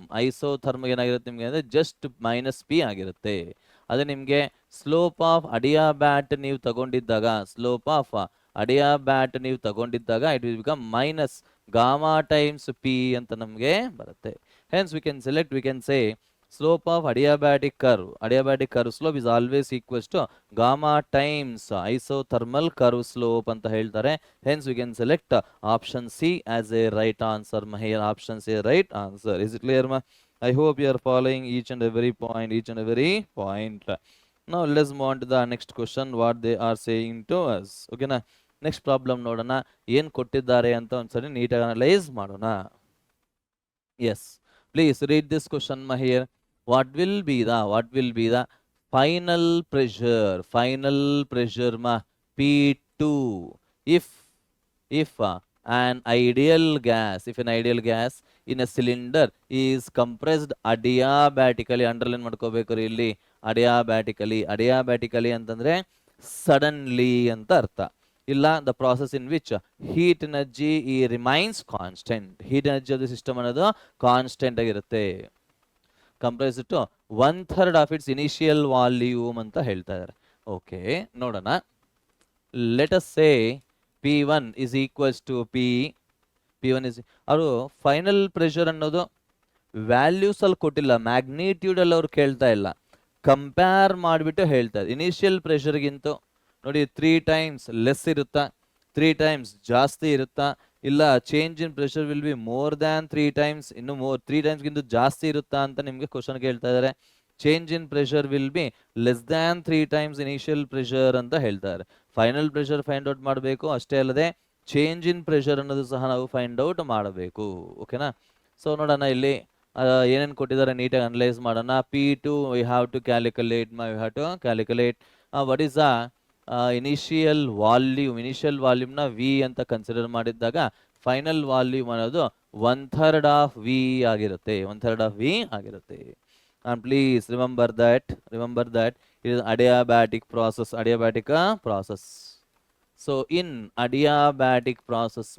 ಏನಾಗಿರುತ್ತೆ ನಿಮಗೆ ಅಂದ್ರೆ just minus P ಆಗಿರುತ್ತೆ. ಅದೇ ನಿಮಗೆ ಸ್ಲೋಪ್ ಆಫ್ ಅಡಿಯಾಬ್ಯಾಟ್ ನೀವು ತಗೊಂಡಿದ್ದಾಗ it will become minus gamma times P ಅಂತ ನಮಗೆ ಬರುತ್ತೆ. Hence we can say slope of adiabatic curve slope is always equals to gamma times isothermal curve slope ಅಂತ ಹೇಳ್ತಾರೆ. Hence we can select option C as a right answer. Here option C right answer. Is it clear ma? I hope you are following each and every point. Now let's move on to the next question, what they are saying to us. Okay na? Next problem ನೋಡೋಣ, ಏನು ಕೊಟ್ಟಿದ್ದಾರೆ ಅಂತ ಒಂದ್ಸರಿ ನೀಟಾಗಿ analyse ಮಾಡೋಣ. Yes, please read this question here. What will be the final pressure ma P2 if an ideal gas in a cylinder is compressed adiabatically. Underline ಮಾಡ್ಕೋಬೇಕು ಇಲ್ಲಿ adiabatically ಅಂತಂದ್ರೆ suddenly ಅಂತ ಅರ್ಥ. ಇಲ್ಲ the process in which heat energy remains constant. heat energy of the system ಅನ್ನೋದು constant ಆಗಿರುತ್ತೆ. Compressed to 1/3 of its initial volume ಅಂತ ಹೇಳ್ತಾ ಇದ್ದಾರೆ. ಓಕೆ ನೋಡೋಣ. Let us say P1 is equals to P1 is ಅವರು ಫೈನಲ್ ಪ್ರೆಷರ್ ಅನ್ನೋದು values ಅಲ್ಲಿ ಕೊಟ್ಟಿಲ್ಲ, ಮ್ಯಾಗ್ನಿಟ್ಯೂಡ್ ಅಲ್ಲಿ ಅವ್ರು ಕೇಳ್ತಾ ಇಲ್ಲ, ಕಂಪೇರ್ ಮಾಡಿಬಿಟ್ಟು ಹೇಳ್ತಾರೆ. ಇನಿಷಿಯಲ್ ಪ್ರೆಷರ್ಗಿಂತ ನೋಡಿ 3 times ಲೆಸ್ ಇರುತ್ತಾ, 3 times ಜಾಸ್ತಿ ಇರುತ್ತಾ, ಇಲ್ಲ change in pressure will be more than 3 times, ಇನ್ನು 3 times ಗಿಂತ ಜಾಸ್ತಿ ಇರುತ್ತಾ ಅಂತ ನಿಮಗೆ ಕ್ವಶನ್ ಕೇಳ್ತಾ ಇದ್ದಾರೆ. Change in pressure will be less than 3 times initial pressure ಅಂತ ಹೇಳ್ತಾರೆ. ಫೈನಲ್ ಪ್ರೆಷರ್ ಫೈಂಡ್ ಔಟ್ ಮಾಡಬೇಕು, ಅಷ್ಟೇ ಅಲ್ಲದೆ ಚೇಂಜ್ ಇನ್ ಪ್ರೆಷರ್ ಅನ್ನೋದು ಸಹ ನಾವು ಫೈಂಡ್ ಔಟ್ ಮಾಡಬೇಕು. ಓಕೆನಾ? ಸೊ ನೋಡೋಣ ಇಲ್ಲಿ ಏನೇನು ಕೊಟ್ಟಿದ್ದಾರೆ, ನೀಟಾಗಿ ಅನಲೈಸ್ ಮಾಡೋಣ. P2 we have to calculate what is the initial volume ನ ವಿ ಅಂತ ಕನ್ಸಿಡರ್ ಮಾಡಿದಾಗ ಫೈನಲ್ ವಾಲ್ಯೂಮ್ ಅನ್ನೋದು 1/3 ಆಫ್ ವಿ ಆಗಿರುತ್ತೆ. And please remember that it is adiabatic process. So in adiabatic process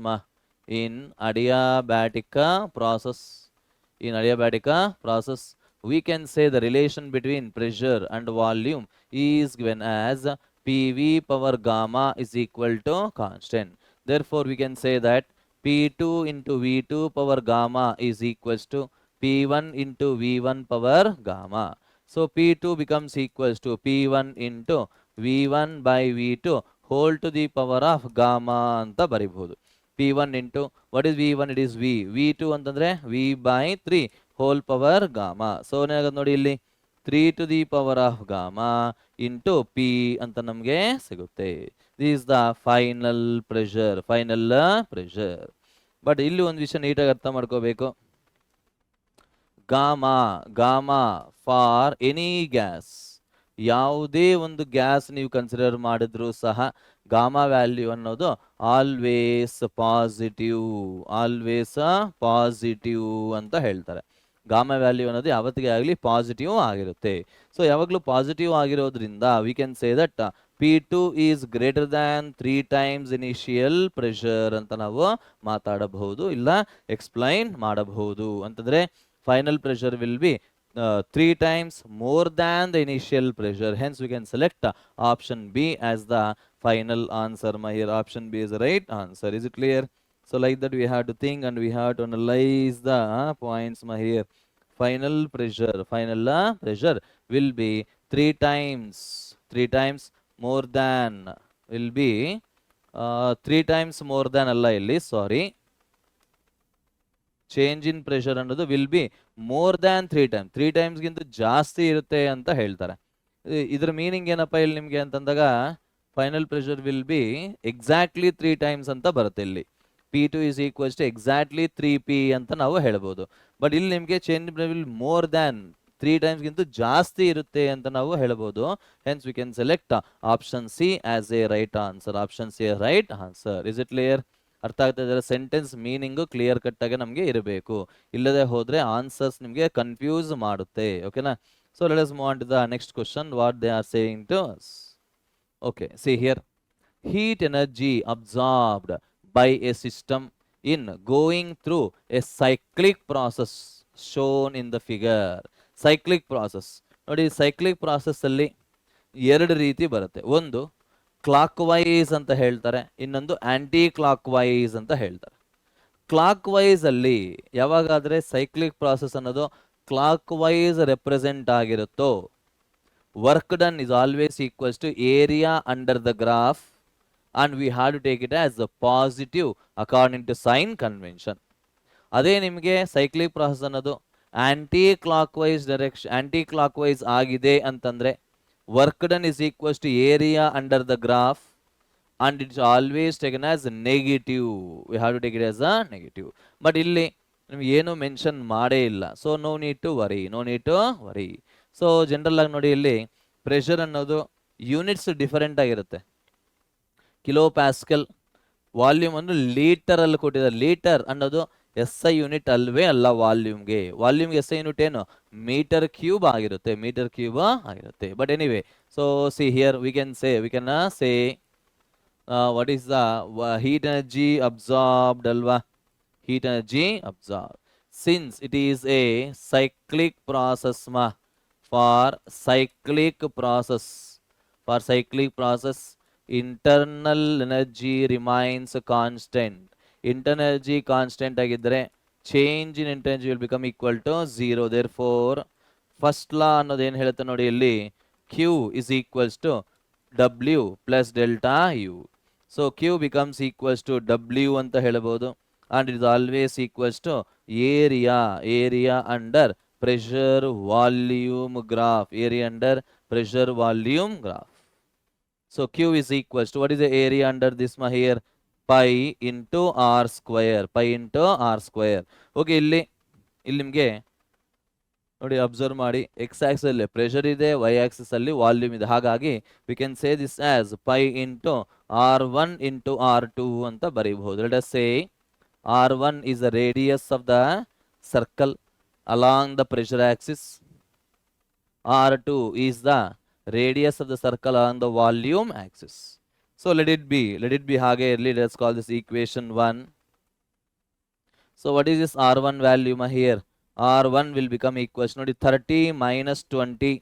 we can say the relation between pressure and volume is given as PV power gamma is equal to constant. Therefore we can say that P2 into V2 power gamma is equals to P1 into V1 power gamma. So P2 becomes equals to P1 into V1 by V2 whole to the power of gamma ಅಂತ ಬರಿಬಹುದು. P1 into what is V1? It is V. V2 ಅಂತಂದ್ರೆ V by 3 whole power gamma. So ಏನಾಗುತ್ತೆ ನೋಡಿ ಇಲ್ಲಿ 3 to the power of gamma into P ಅಂತ ನಮಗೆ ಸಿಗುತ್ತೆ. This is the final pressure. But ಇಲ್ಲಿ ಒಂದು ವಿಷಯ ನೀಟಾಗಿ ಅರ್ಥ ಮಾಡ್ಕೋಬೇಕು. ಗಾಮಾ ಫಾರ್ ಎನಿ ಗ್ಯಾಸ್, ಯಾವುದೇ ಒಂದು ಗ್ಯಾಸ್ ನೀವು ಕನ್ಸಿಡರ್ ಮಾಡಿದ್ರು ಸಹ ಗಾಮಾ ವ್ಯಾಲ್ಯೂ ಅನ್ನೋದು ಆಲ್ವೇಸ್ ಪಾಸಿಟಿವ್ ಅಂತ ಹೇಳ್ತಾರೆ. ಗಾಮಾ ವ್ಯಾಲ್ಯೂ ಅನ್ನೋದು ಯಾವತ್ತಿಗೆ ಆಗಲಿ ಪಾಸಿಟಿವ್ ಆಗಿರುತ್ತೆ. ಸೊ ಯಾವಾಗಲೂ ಪಾಸಿಟಿವ್ ಆಗಿರೋದ್ರಿಂದ V can say that P2 is greater than 3 times initial pressure ಅಂತ ನಾವು ಮಾತಾಡಬಹುದು, ಇಲ್ಲ ಎಕ್ಸ್ಪ್ಲೈನ್ ಮಾಡಬಹುದು. ಅಂತಂದ್ರೆ final pressure will be 3 times more than the initial pressure. Hence we can select option B as the final answer. Here option B is the right answer. Is it clear? So like that we have to think and we have to analyze the points here. Final pressure will be 3 times more than will be 3 times more than ಅಲ್ಲ ಇಲ್ಲಿ ಸಾರಿ, change in pressure ಅನ್ನೋದು will be more than 3 times ಗಿಂತ ಜಾಸ್ತಿ ಇರುತ್ತೆ ಅಂತ ಹೇಳ್ತಾರೆ. ಇದ್ರ meaning ಏನಪ್ಪ ಇಲ್ಲಿ ನಿಮ್ಗೆ ಅಂತಂದಾಗ final pressure will be exactly 3 times ಅಂತ ಬರುತ್ತೆ ಇಲ್ಲಿ. P2 is equals to exactly 3P ಅಂತ ನಾವು ಹೇಳ್ಬೋದು. ಬಟ್ ಇಲ್ಲಿ ನಿಮಗೆ change will more than 3 times ಗಿಂತ ಜಾಸ್ತಿ ಇರುತ್ತೆ ಅಂತ ನಾವು ಹೇಳ್ಬೋದು. Hence we can select option C as a right answer. Option C right answer. Is it clear? ಅರ್ಥ ಆಗ್ತಾ ಇದ್ದಾರೆ? ಸೆಂಟೆನ್ಸ್ ಮೀನಿಂಗು ಕ್ಲಿಯರ್ ಕಟ್ ಆಗಿ ನಮಗೆ ಇರಬೇಕು, ಇಲ್ಲದೆ ಹೋದ್ರೆ ಆನ್ಸರ್ಸ್ ನಿಮಗೆ ಕನ್ಫ್ಯೂಸ್ ಮಾಡುತ್ತೆ. ಓಕೆನಾ? So let us move on to the next question. What they are saying to us. Okay, see here. Heat energy absorbed by a system in going through a cyclic process shown in the figure. Cyclic process. ನೋಡಿ, cyclic process ಅಲ್ಲಿ ಎರಡು ರೀತಿ ಬರುತ್ತೆ. ಒಂದು clock wise ಅಂತ ಹೇಳ್ತಾರೆ, ಇನ್ನೊಂದು aunty clock wise ಅಂತ ಹೇಳ್ತಾರೆ. ಕ್ಲಾಕ್ ವೈಸ್ ಅಲ್ಲಿ ಯಾವಾಗಾದ್ರೆ ಸೈಕ್ಲಿಕ್ ಪ್ರಾಸೆಸ್ ಅನ್ನೋದು ಕ್ಲಾಕ್ ವೈಸ್ ರೆಪ್ರೆಸೆಂಟ್ ಆಗಿರುತ್ತೋ, work done is always equals to area under the graph, and we have to take it as a positive according to sign convention. ಅದೇ ನಿಮಗೆ cyclic process ಅನ್ನೋದು anticlockwise direction, anticlockwise ಆಗಿದೆ ಅಂತಂದ್ರೆ work done is equals to area under the graph, and it's always taken as negative. We have to take it as a negative. But ಇಲ್ಲಿ ನಿಮ್ಗೆ ಏನು mention ಮಾಡೇ ಇಲ್ಲ, so no need to worry, no need to worry. So general ಆಗಿ ನೋಡಿ, ಇಲ್ಲಿ pressure ಅನ್ನೋದು units different ಆಗಿರುತ್ತೆ. ಕಿಲೋ ಪ್ಯಾಸ್ಕಲ್, ವಾಲ್ಯೂಮ್ ಅನ್ನು ಲೀಟರ್ ಅಲ್ಲಿ ಕೊಟ್ಟಿದ್ದಾರೆ. ಲೀಟರ್ ಅನ್ನೋದು SI ಯೂನಿಟ್ ಅಲ್ವೇ ಅಲ್ಲ ವಾಲ್ಯೂಮ್ಗೆ. ವಾಲ್ಯೂಮ್ಗೆ SI ಯೂನಿಟ್ ಏನು? ಮೀಟರ್ ಕ್ಯೂಬ್ ಆಗಿರುತ್ತೆ, ಮೀಟರ್ ಕ್ಯೂಬ್ ಆಗಿರುತ್ತೆ. But anyway, so see here we can say what is the heat energy absorbed ಅಲ್ವಾ? Heat energy absorb, since it is a cyclic process for cyclic process internal energy remains constant. Internal energy constant ಆಗಿದ್ರೆ change in internal energy will become equal to 0. therefore first law ಅನ್ನೋದು ಏನು ಹೇಳುತ್ತೆ ನೋಡಿ, ಇಲ್ಲಿ Q is equals to W plus delta U. so Q becomes equals to W ಅಂತ ಹೇಳಬಹುದು, and it is always equals to area under pressure volume graph, area under pressure volume graph. So Q is equals to, what is the area under this here? Pi into R square, pi into R square. Okay, ಇಲ್ಲಿ ನಿಮಗೆ ನೋಡಿ observe ಮಾಡಿ, X axis ಅಲ್ಲಿ pressure ಇದೆ, Y axis ಅಲ್ಲಿ volume ಇದೆ. ಹಾಗಾಗಿ we can say this as pi into R1 into R2 ಅಂತ ಬರೀಬಹುದು. Let us say R1 is the radius of the circle along the pressure axis, R2 is the radius of the circle along the volume axis. So let it be ಹಾಗೆ ಇರಲಿ. let's call this equation 1. so what is this R1 value here? R1 will become equals ನೋಡಿ 30 minus 20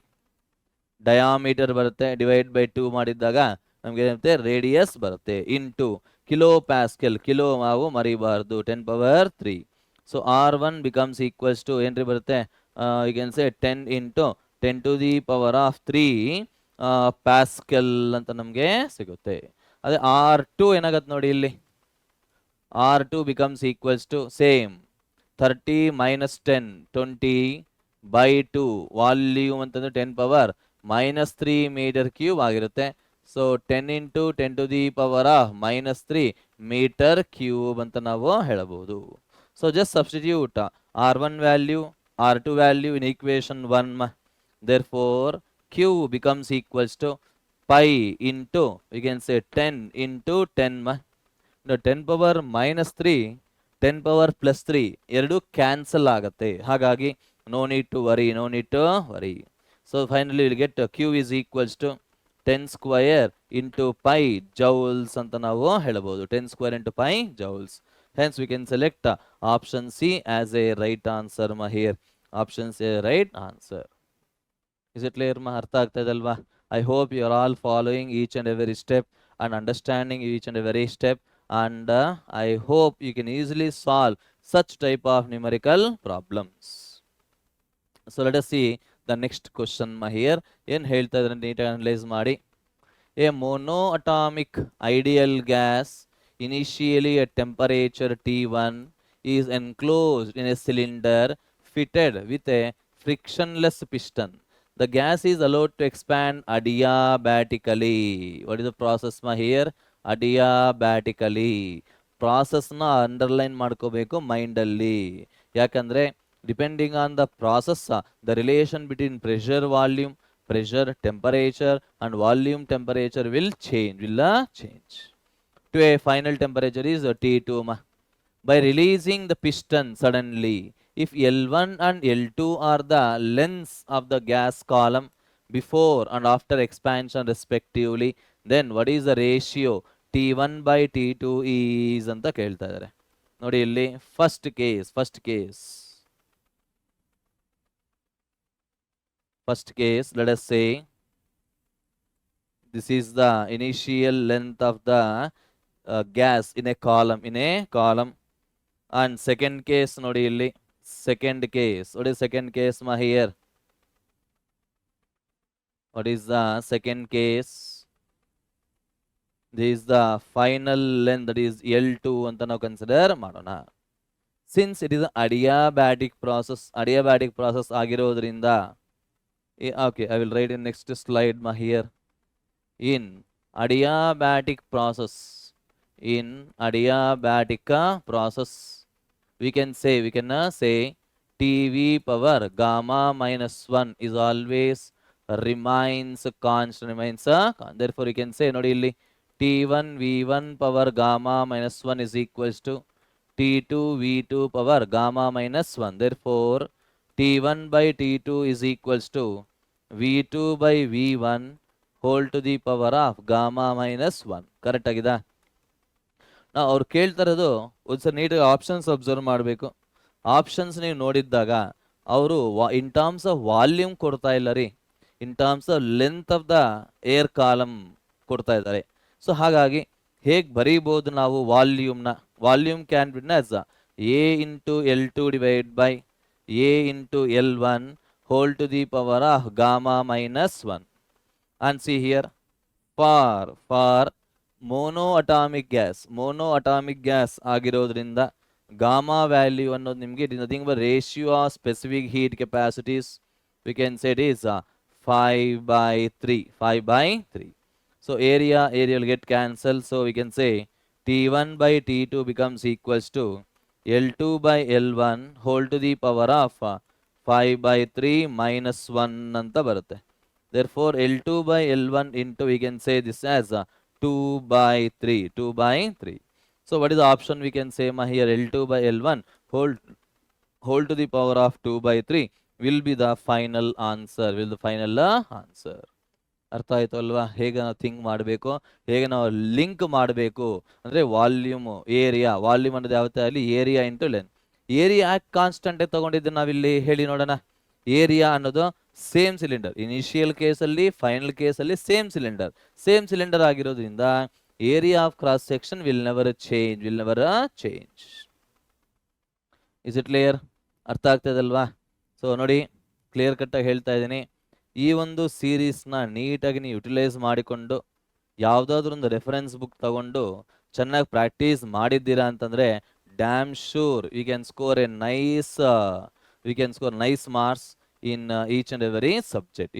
diameter ಬರುತ್ತೆ, divide by 2 ಮಾಡಿದಾಗ ನಮಗೆ ಏನಿರುತ್ತೆ? Radius ಬರುತ್ತೆ, into kilo pascal, kilo ನಾವು ಮರಿಬಾರ್ದು, 10 power 3. so R1 becomes equals to ಏನ್ರಿ ಬರುತ್ತೆ? you can say 10 into 10 to the power of 3 pascal ಅಂತ ನಮಗೆ ಸಿಗುತ್ತೆ. ಅದೇ R2 ಏನಾಗತ್ತೆ ನೋಡಿ, ಇಲ್ಲಿ R2 becomes equals to same 30 minus 10 20 by 2, volume ಅಂತಂದ್ರೆ 10 power minus 3 ಮೀಟರ್ ಕ್ಯೂಬ್ ಆಗಿರುತ್ತೆ. So 10 into 10 to the power of minus 3 metre cube ಅಂತ ನಾವು ಹೇಳಬಹುದು. So just substitute R1 value, R2 value in equation 1. therefore Q becomes equals to pi into, we can say 10 into 10. now 10 power minus 3 10 power plus 3 ಎರಡು cancel ಆಗುತ್ತೆ. ಹಾಗಾಗಿ no need to worry. so finally we'll get Q is equals to 10 square into pi joules ಅಂತ ನಾವು ಹೇಳಬಹುದು. 10 square into pi joules. hence we can select option C as a right answer here. option C right answer. is it clear ಅರ್ಥ ಆಗ್ತಾ ಇದೆ ಅಲ್ವಾ? I hope you are all following each and every step and understanding each and every step, and I hope you can easily solve such type of numerical problems. so let us see the next question here. ಏನು ಹೇಳ್ತಾ ಇದ್ದಾರೆ ನೀಟಾಗಿ analyse ಮಾಡಿ. a monoatomic ideal gas initially at temperature T1 is enclosed in a cylinder fitted with a frictionless piston. The gas is allowed to expand adiabatically. What is the process here? Adiabatically. ಪ್ರಾಸೆಸ್ನ underline ಮಾಡ್ಕೋಬೇಕು ಮೈಂಡಲ್ಲಿ. ಯಾಕಂದರೆ depending on the process the relation between pressure volume, pressure, temperature and volume temperature will change, to a final temperature is T2. By releasing the piston suddenly, if L1 and L2 are the lengths of the gas column before and after expansion respectively, then what is the ratio T1 by T2 is ಅಂತ ಕೇಳ್ತಾ ಇದ್ದಾರೆ. ನೋಡಿ ಇಲ್ಲಿ first case, let us say this is the initial length of the gas in a column, and second case ನೋಡಿ ಇಲ್ಲಿ second case. What is second case here? What is the second case? This is the final length, that is L2 ಅಂತ ನಾವು consider ಮಾಡೋಣ. Since it is an adiabatic process ಆಗಿರೋದ್ರಿಂದ, okay, I will write in next slide here. In adiabatic process, we can say TV power gamma minus 1 is always remains constant. Therefore you can say nodi illi T1 V1 power gamma minus 1 is equals to T2 V2 power gamma minus 1. Therefore T1 by T2 is equals to V2 by V1 whole to the power of gamma minus 1. Correct ಆಗಿದೆ? ನಾವು ಅವ್ರು ಕೇಳ್ತಾ ಇರೋದು ಒಂದ್ಸರಿ ನೀಟಾಗಿ options observe ಮಾಡಬೇಕು. Options ನೀವು ನೋಡಿದ್ದಾಗ ಅವರು ಇನ್ ಟರ್ಮ್ಸ್ ಆಫ್ ವಾಲ್ಯೂಮ್ ಕೊಡ್ತಾ ಇಲ್ಲ ರೀ, in terms of length of the air column ಕೊಡ್ತಾ ಇದ್ದಾರೆ. ಸೊ ಹಾಗಾಗಿ ಹೇಗೆ ಬರೀಬೋದು ನಾವು volume can B as A into L2 divided by A into L1 whole to the power of gamma minus 1. And see here, for monoatomic gas ಆಗಿರೋದ್ರಿಂದ gamma value ಅನ್ನೋದು ನಿಮಗೆ it is nothing but ratio of specific heat capacities. We can say it is 5 by 3. So area will get cancelled, so we can say T1 by T2 becomes equals to L2 by L1 whole to the power of 5 by 3 minus 1 ಅಂತ ಬರುತ್ತೆ. Therefore L2 by L1 into, we can say this as 2 by 3. So what is the option we can say here? L2 by L1 whole to the power of 2 by 3 will be the final answer. ಅರ್ಥ ಆಯ್ತು ಅಲ್ವಾ? ಹೇಗೆ ನಾವು think ಮಾಡಬೇಕು, ಹೇಗೆ ನಾವು link ಮಾಡಬೇಕು ಅಂದರೆ ವಾಲ್ಯೂಮ್ ಅನ್ನೋದು ಯಾವತ್ತೇ ಆಗಲಿ ಏರಿಯಾ ಇಂಟು ಲೆಂತ್. ಏರಿಯಾ ಯಾಕೆ ಕಾನ್ಸ್ಟೆಂಟ್ ತಗೊಂಡಿದ್ದು ನಾವಿಲ್ಲಿ ಹೇಳಿ ನೋಡೋಣ. ಏರಿಯಾ ಅನ್ನೋದು ಸೇಮ್ ಸಿಲಿಂಡರ್, ಇನಿಷಿಯಲ್ ಕೇಸಲ್ಲಿ ಫೈನಲ್ ಕೇಸಲ್ಲಿ ಸೇಮ್ ಸಿಲಿಂಡರ್ ಆಗಿರೋದ್ರಿಂದ area of cross section will never change. Is it clear? ಅರ್ಥ ಆಗ್ತದಲ್ವಾ? ಸೊ ನೋಡಿ, ಕ್ಲಿಯರ್ ಕಟ್ಟಾಗಿ ಹೇಳ್ತಾ ಇದ್ದೀನಿ. ಈ ಒಂದು ಸೀರೀಸ್ನ ನೀಟಾಗಿ ನೀವು ಯುಟಿಲೈಸ್ ಮಾಡಿಕೊಂಡು ಯಾವುದಾದ್ರೂ ಒಂದು ರೆಫರೆನ್ಸ್ ಬುಕ್ ತಗೊಂಡು ಚೆನ್ನಾಗಿ ಪ್ರಾಕ್ಟೀಸ್ ಮಾಡಿದ್ದೀರಾ ಅಂತಂದರೆ dam sure we can score nice marks in each and every subject.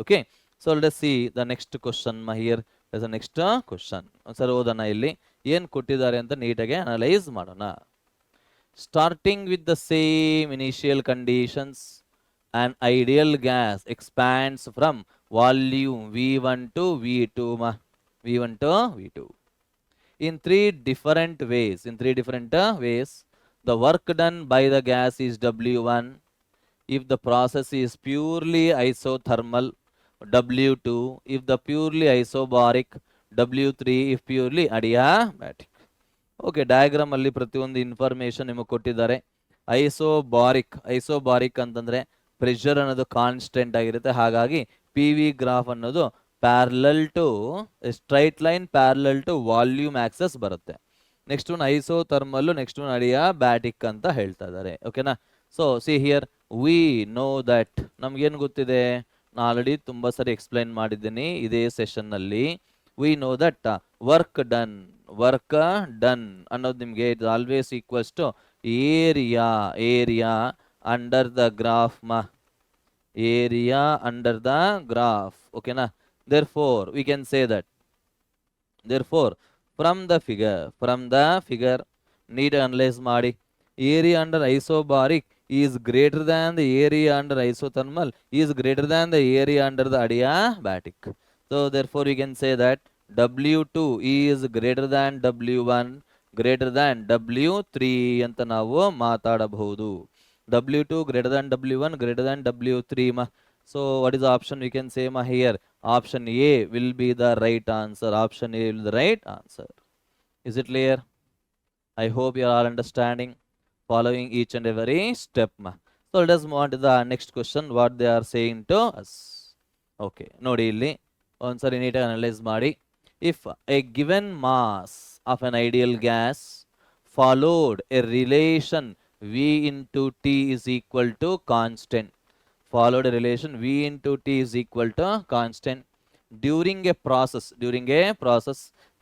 Okay, so let us see the next question here. There's a next question. Sir ಓದೋಣ, ಇಲ್ಲಿ ಏನು ಕೊಟ್ಟಿದ್ದಾರೆ ಅಂತ ನೀಟಾಗಿ ಅನಲೈಸ್ ಮಾಡೋಣ. Starting with the same initial conditions, an ideal gas expands from volume V1 to V2 in three different ways. The work done by the gas is W1 if the process is purely isothermal, W2 if the purely isobaric, W3 if purely adiabatic. Okay, diagram ಅಲ್ಲಿ ಪ್ರತಿಯೊಂದು information ನಿಮಗೆ ಕೊಟ್ಟಿದ್ದಾರೆ. ಐಸೋಬಾರಿಕ್ ಅಂತಂದ್ರೆ pressure ಅನ್ನೋದು constant ಆಗಿರುತ್ತೆ, ಹಾಗಾಗಿ P V graph ಅನ್ನೋದು straight line parallel to volume axis ಬರುತ್ತೆ. Next one isothermal, next one adiabatic ಅಂತ ಹೇಳ್ತಾ ಇದ್ದಾರೆ. ಓಕೆನಾ? So see here, we know that, ನಮ್ಗೇನು ಗೊತ್ತಿದೆ, ನಾನು ಆಲ್ರೆಡಿ ತುಂಬ ಸರಿ ಎಕ್ಸ್ಪ್ಲೈನ್ ಮಾಡಿದ್ದೀನಿ ಇದೇ ಸೆಷನ್ನಲ್ಲಿ. We know that work done ಅನ್ನೋದು ನಿಮಗೆ it always equals to area under the graph area under the graph. Okay na? Therefore we can say that, therefore from the figure need analyze ಮಾಡಿ, area under isobaric is greater than the area under isothermal is greater than the area under the adiabatic. So therefore we can say that W2 is greater than W1 greater than W3 ಅಂತ ನಾವು ಮಾತಾಡಬಹುದು. W2 greater than W1 greater than W3 ma. So what is the option we can say ma here? Option A will be the right answer. Option A will be the right answer. Is it clear? I hope you are all understanding, following each and every step ma. So let us move on to the next question, what they are saying to us. Okay, ನೋಡಿ ಇಲ್ಲಿ ಒಂದ್ಸರಿ ನೀಟಾಗಿ analyse ಮಾಡಿ. If a given mass of an ideal gas followed a relation V into T is equal to constant, followed a relation V into T is equal to constant during a process,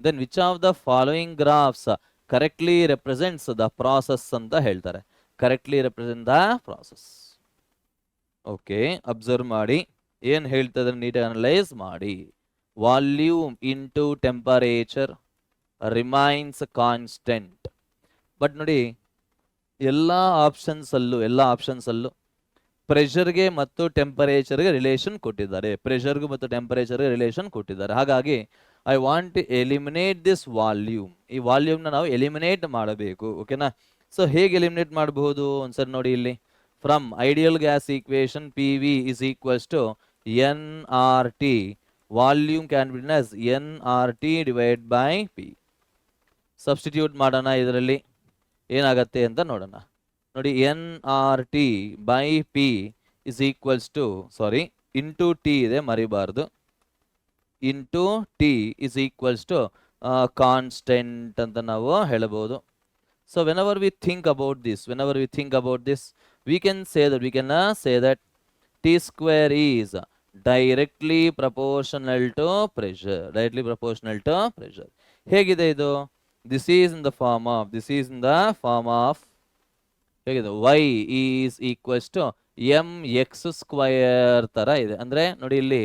then which of the following graphs correctly represents the process ಅಂತ ಹೇಳ್ತಾರೆ. correctly represent the process. Okay, observe ಮಾಡಿ ಏನ್ ಹೇಳ್ತದೆ ನೀಟಾಗಿ analyse ಮಾಡಿ. Volume into temperature remains constant. But ನೋಡಿ ಎಲ್ಲ ಆಪ್ಷನ್ಸಲ್ಲೂ ಪ್ರೆಷರ್ಗೆ ಮತ್ತು ಟೆಂಪರೇಚರ್ಗೆ ರಿಲೇಷನ್ ಕೊಟ್ಟಿದ್ದಾರೆ. ಪ್ರೆಷರ್ಗೂ ಮತ್ತು ಟೆಂಪರೇಚರ್ಗೆ ರಿಲೇಷನ್ ಕೊಟ್ಟಿದ್ದಾರೆ. ಹಾಗಾಗಿ I want to eliminate this volume. ಈ ವಾಲ್ಯೂಮ್ನ ನಾವು ಎಲಿಮಿನೇಟ್ ಮಾಡಬೇಕು. ಓಕೆನಾ? ಸೊ ಹೇಗೆ ಎಲಿಮಿನೇಟ್ ಮಾಡಬಹುದು ಒಂದ್ಸರಿ ನೋಡಿ ಇಲ್ಲಿ. From ideal gas equation P V is equals to N R T, volume can be written as N R T divide by P. Substitute ಮಾಡೋಣ, ಇದರಲ್ಲಿ ಏನಾಗತ್ತೆ ಅಂತ ನೋಡೋಣ. ನೋಡಿ, N R T by P is equals to, sorry into T ಇದೆ ಮರಿಬಾರ್ದು, into T is equals to constant ಅಂತ ನಾವು ಹೇಳಬಹುದು. So whenever we think about this, we can say that T square is directly proportional to pressure. ಹೇಗಿದೆ ಇದು? This is in the form of ಹೇಗಿದೆ? Y is equals to mx square ತರ ಇದೆ. ಅಂದ್ರೆ ನೋಡಿ ಇಲ್ಲಿ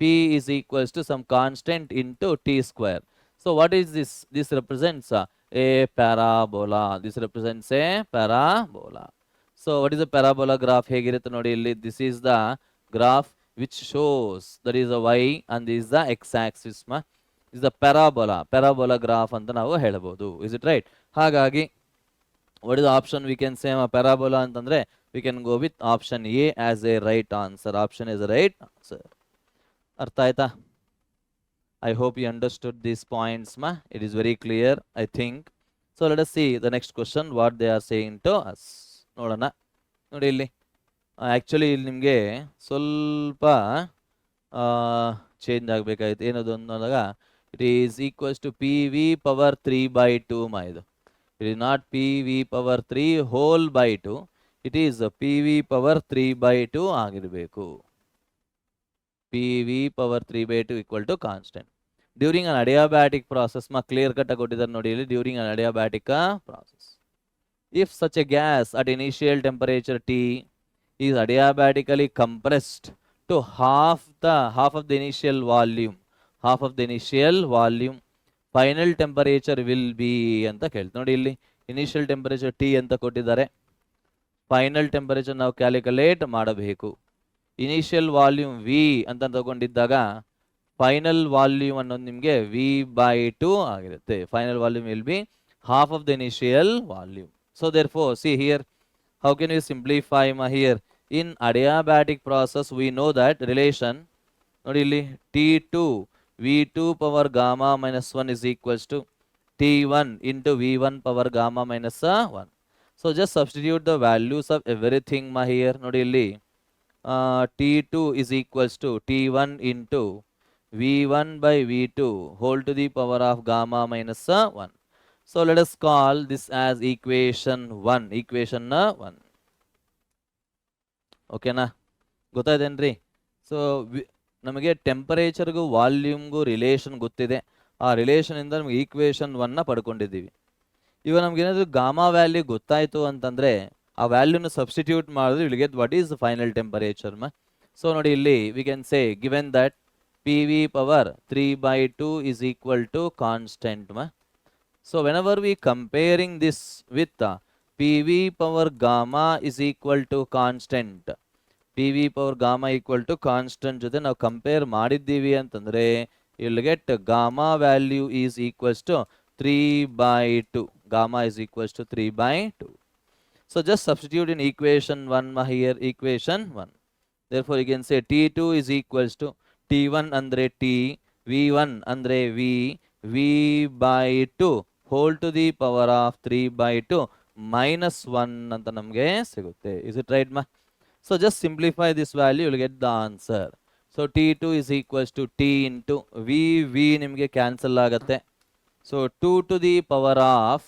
P is equals to some constant into T square. So what is this? This represents a parabola. So what is a parabola graph? ಹೇಗಿರುತ್ತೆ ನೋಡಿ ಇಲ್ಲಿ. This is the graph which shows that is a y and this is the x-axis. This is the parabola graph ಅಂತ ನಾವು ಹೇಳಬಹುದು. Is it right? ಹಾಗಾಗಿ what is the option we can say parabola ಅಂತಂದ್ರೆ we can go with option A as a right answer. Option is a right answer. ಅರ್ಥ ಆಯ್ತಾ? I hope you understood these points ma. It is very clear, I think. So let us see the next question, what they are saying to us. ನೋಡೋಣ. ನೋಡಿ ಇಲ್ಲಿ actually ಇಲ್ಲಿ ನಿಮಗೆ ಸ್ವಲ್ಪ change ಆಗಬೇಕಾಯ್ತು. ಏನದು ಅಂದಾಗ it is equals to P V power 3/2 ಇದು. It is not P V power 3 whole by 2, it is P V power 3/2 ಆಗಿರಬೇಕು. P V power 3/2 equal to constant. During an adiabatic process clear cut ಕೊಟ್ಟಿದ್ದಾರೆ ನೋಡಿ ಇಲ್ಲಿ. During an adiabatic process, if such a gas at initial temperature T is adiabatically compressed to half of the initial volume, final temperature will be ಅಂತ ಕೇಳ್ತಾರೆ. ನೋಡಿ ಇಲ್ಲಿ initial temperature T ಅಂತ ಕೊಟ್ಟಿದ್ದಾರೆ, final temperature ನಾವು ಕ್ಯಾಲ್ಕುಲೇಟ್ ಮಾಡಬೇಕು. Initial volume V ಅಂತ ತಗೊಂಡಿದ್ದಾಗ final volume ಅನ್ನೋದು ನಿಮಗೆ V/2 ಆಗಿರುತ್ತೆ. Final volume will be half of the initial volume. So therefore, see here, how can we simplify here? In adiabatic process, we know that relation, ನೋಡಿ ಇಲ್ಲಿ T2 V2 power gamma minus 1 is equals to T1 into V1 power gamma minus 1. So just substitute the values of everything here. ನೋಡಿ ಇಲ್ಲಿ T2 is equals to T1 into V1 by V2 whole to the power of gamma minus 1. So let us call this as equation 1. ಓಕೆನಾ? ಗೊತ್ತಾಯ್ತೇನ್ರಿ? So ನಮಗೆ ಟೆಂಪರೇಚರ್ಗೂ ವಾಲ್ಯೂಮ್ಗೂ relation ಗೊತ್ತಿದೆ. ಆ ರಿಲೇಷನಿಂದ ನಮಗೆ equation 1ನ ಪಡ್ಕೊಂಡಿದ್ದೀವಿ. ಇವಾಗ ನಮಗೇನಾದರೂ gamma value ಗೊತ್ತಾಯಿತು ಅಂತಂದರೆ ಆ ವ್ಯಾಲ್ಯೂನ ಸಬ್ಸ್ಟಿಟ್ಯೂಟ್ ಮಾಡಿದ್ರೆ will get what is final temperature. So ನೋಡಿ ಇಲ್ಲಿ we can say given that P V power 3/2 is equal to constant ma. So whenever we comparing this with PV power gamma is equal to constant, PV power gamma equal to constant ಜೊತೆ ನಾವು compare ಮಾಡಿದ್ದೀವಿ ಅಂತಂದ್ರೆ you'll get gamma value is equals to 3/2. Gamma is equals to 3/2. So just substitute in equation 1 here, equation 1. Therefore you can say T2 is equals to T1 andre T, V1 andre V, V/2 whole to the power of 3/2 minus 1 ಅಂತ ನಮಗೆ ಸಿಗುತ್ತೆ. Is it right ma? So just simplify this value, you will get the answer. So T2 is equals to T into V ನಿಮಗೆ cancel ಆಗುತ್ತೆ. So 2 to the power of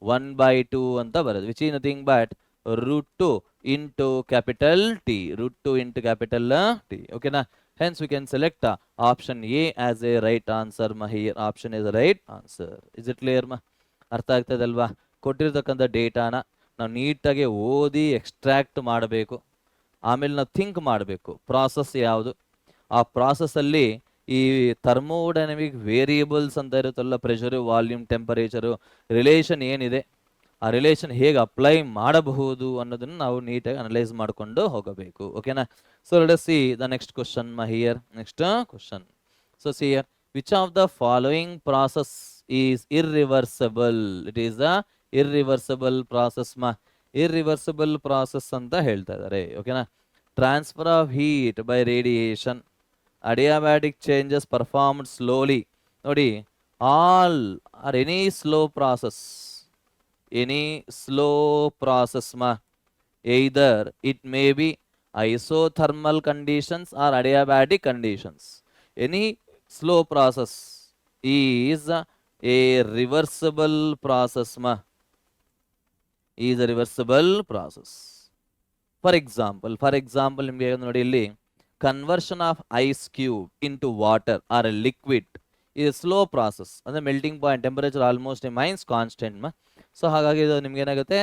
1/2 ಅಂತ ಬರುತ್ತೆ, which is nothing but root 2 into capital T, root 2 into capital T. Okay na? Hence we can select option A as a right answer ma. Here option is the right answer. Is it clear ma? ಅರ್ಥ ಆಗ್ತದಲ್ವಾ? ಕೊಟ್ಟಿರ್ತಕ್ಕಂಥ ಡೇಟಾನ ನಾವು ನೀಟಾಗಿ ಓದಿ extract ಮಾಡಬೇಕು, ಆಮೇಲೆ ನಾವು think ಮಾಡಬೇಕು process ಯಾವುದು, ಆ ಪ್ರಾಸೆಸ್ಸಲ್ಲಿ ಈ ಥರ್ಮೋಡೈನಮಿಕ್ ವೇರಿಯೇಬಲ್ಸ್ ಅಂತ ಇರುತ್ತಲ್ಲ, ಪ್ರೆಷರು, ವಾಲ್ಯೂಮ್, ಟೆಂಪರೇಚರು, ರಿಲೇಷನ್ ಏನಿದೆ, ಆ ರಿಲೇಷನ್ ಹೇಗೆ ಅಪ್ಲೈ ಮಾಡಬಹುದು ಅನ್ನೋದನ್ನು ನಾವು ನೀಟಾಗಿ ಅನಲೈಸ್ ಮಾಡಿಕೊಂಡು ಹೋಗಬೇಕು. ಓಕೆನಾ? So let us see the next question ಮಾ here. Next question. So see here, which of the following process is irreversible? It is the irreversible process ಮಾ. ಇರ್ರಿವರ್ಸಬಲ್ ಪ್ರಾಸೆಸ್ ಅಂತ ಹೇಳ್ತಾ ಇದ್ದಾರೆ. ಓಕೆನಾ? Transfer of heat by radiation, adiabatic changes performed slowly. ನೋಡಿ, all or any slow process, any slow process ma, either it may be isothermal conditions or adiabatic conditions. Any slow process is a reversible process ma, is a reversible process. For example ನಿಮಗೆ ನೋಡಿ ಇಲ್ಲಿ conversion of ice cube into water or a liquid is slow process. ಅಂದರೆ melting point temperature almost remains constant ಮಾ. So ಹಾಗಾಗಿ ಇದು ನಿಮ್ಗೆ ಏನಾಗುತ್ತೆ,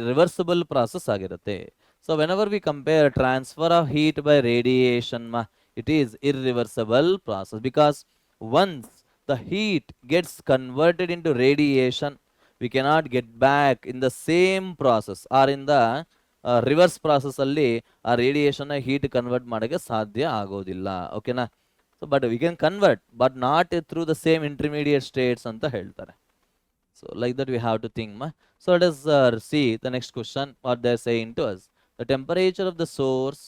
reversible process ಆಗಿರುತ್ತೆ. So whenever we compare transfer of heat by radiation ಮಾ, it is irreversible process because once the heat gets converted into radiation we cannot get back in the same process or in the reverse process ಅಲ್ಲಿ ಆ radiation heat convert ಮಾಡೋಕ್ಕೆ ಸಾಧ್ಯ ಆಗೋದಿಲ್ಲ. ಓಕೆನಾ? So but we can convert but not through the same intermediate states ಅಂತ ಹೇಳ್ತಾರೆ. So like that we have to think ಮಾ. So let us see the next question what they are saying to us. The temperature of the source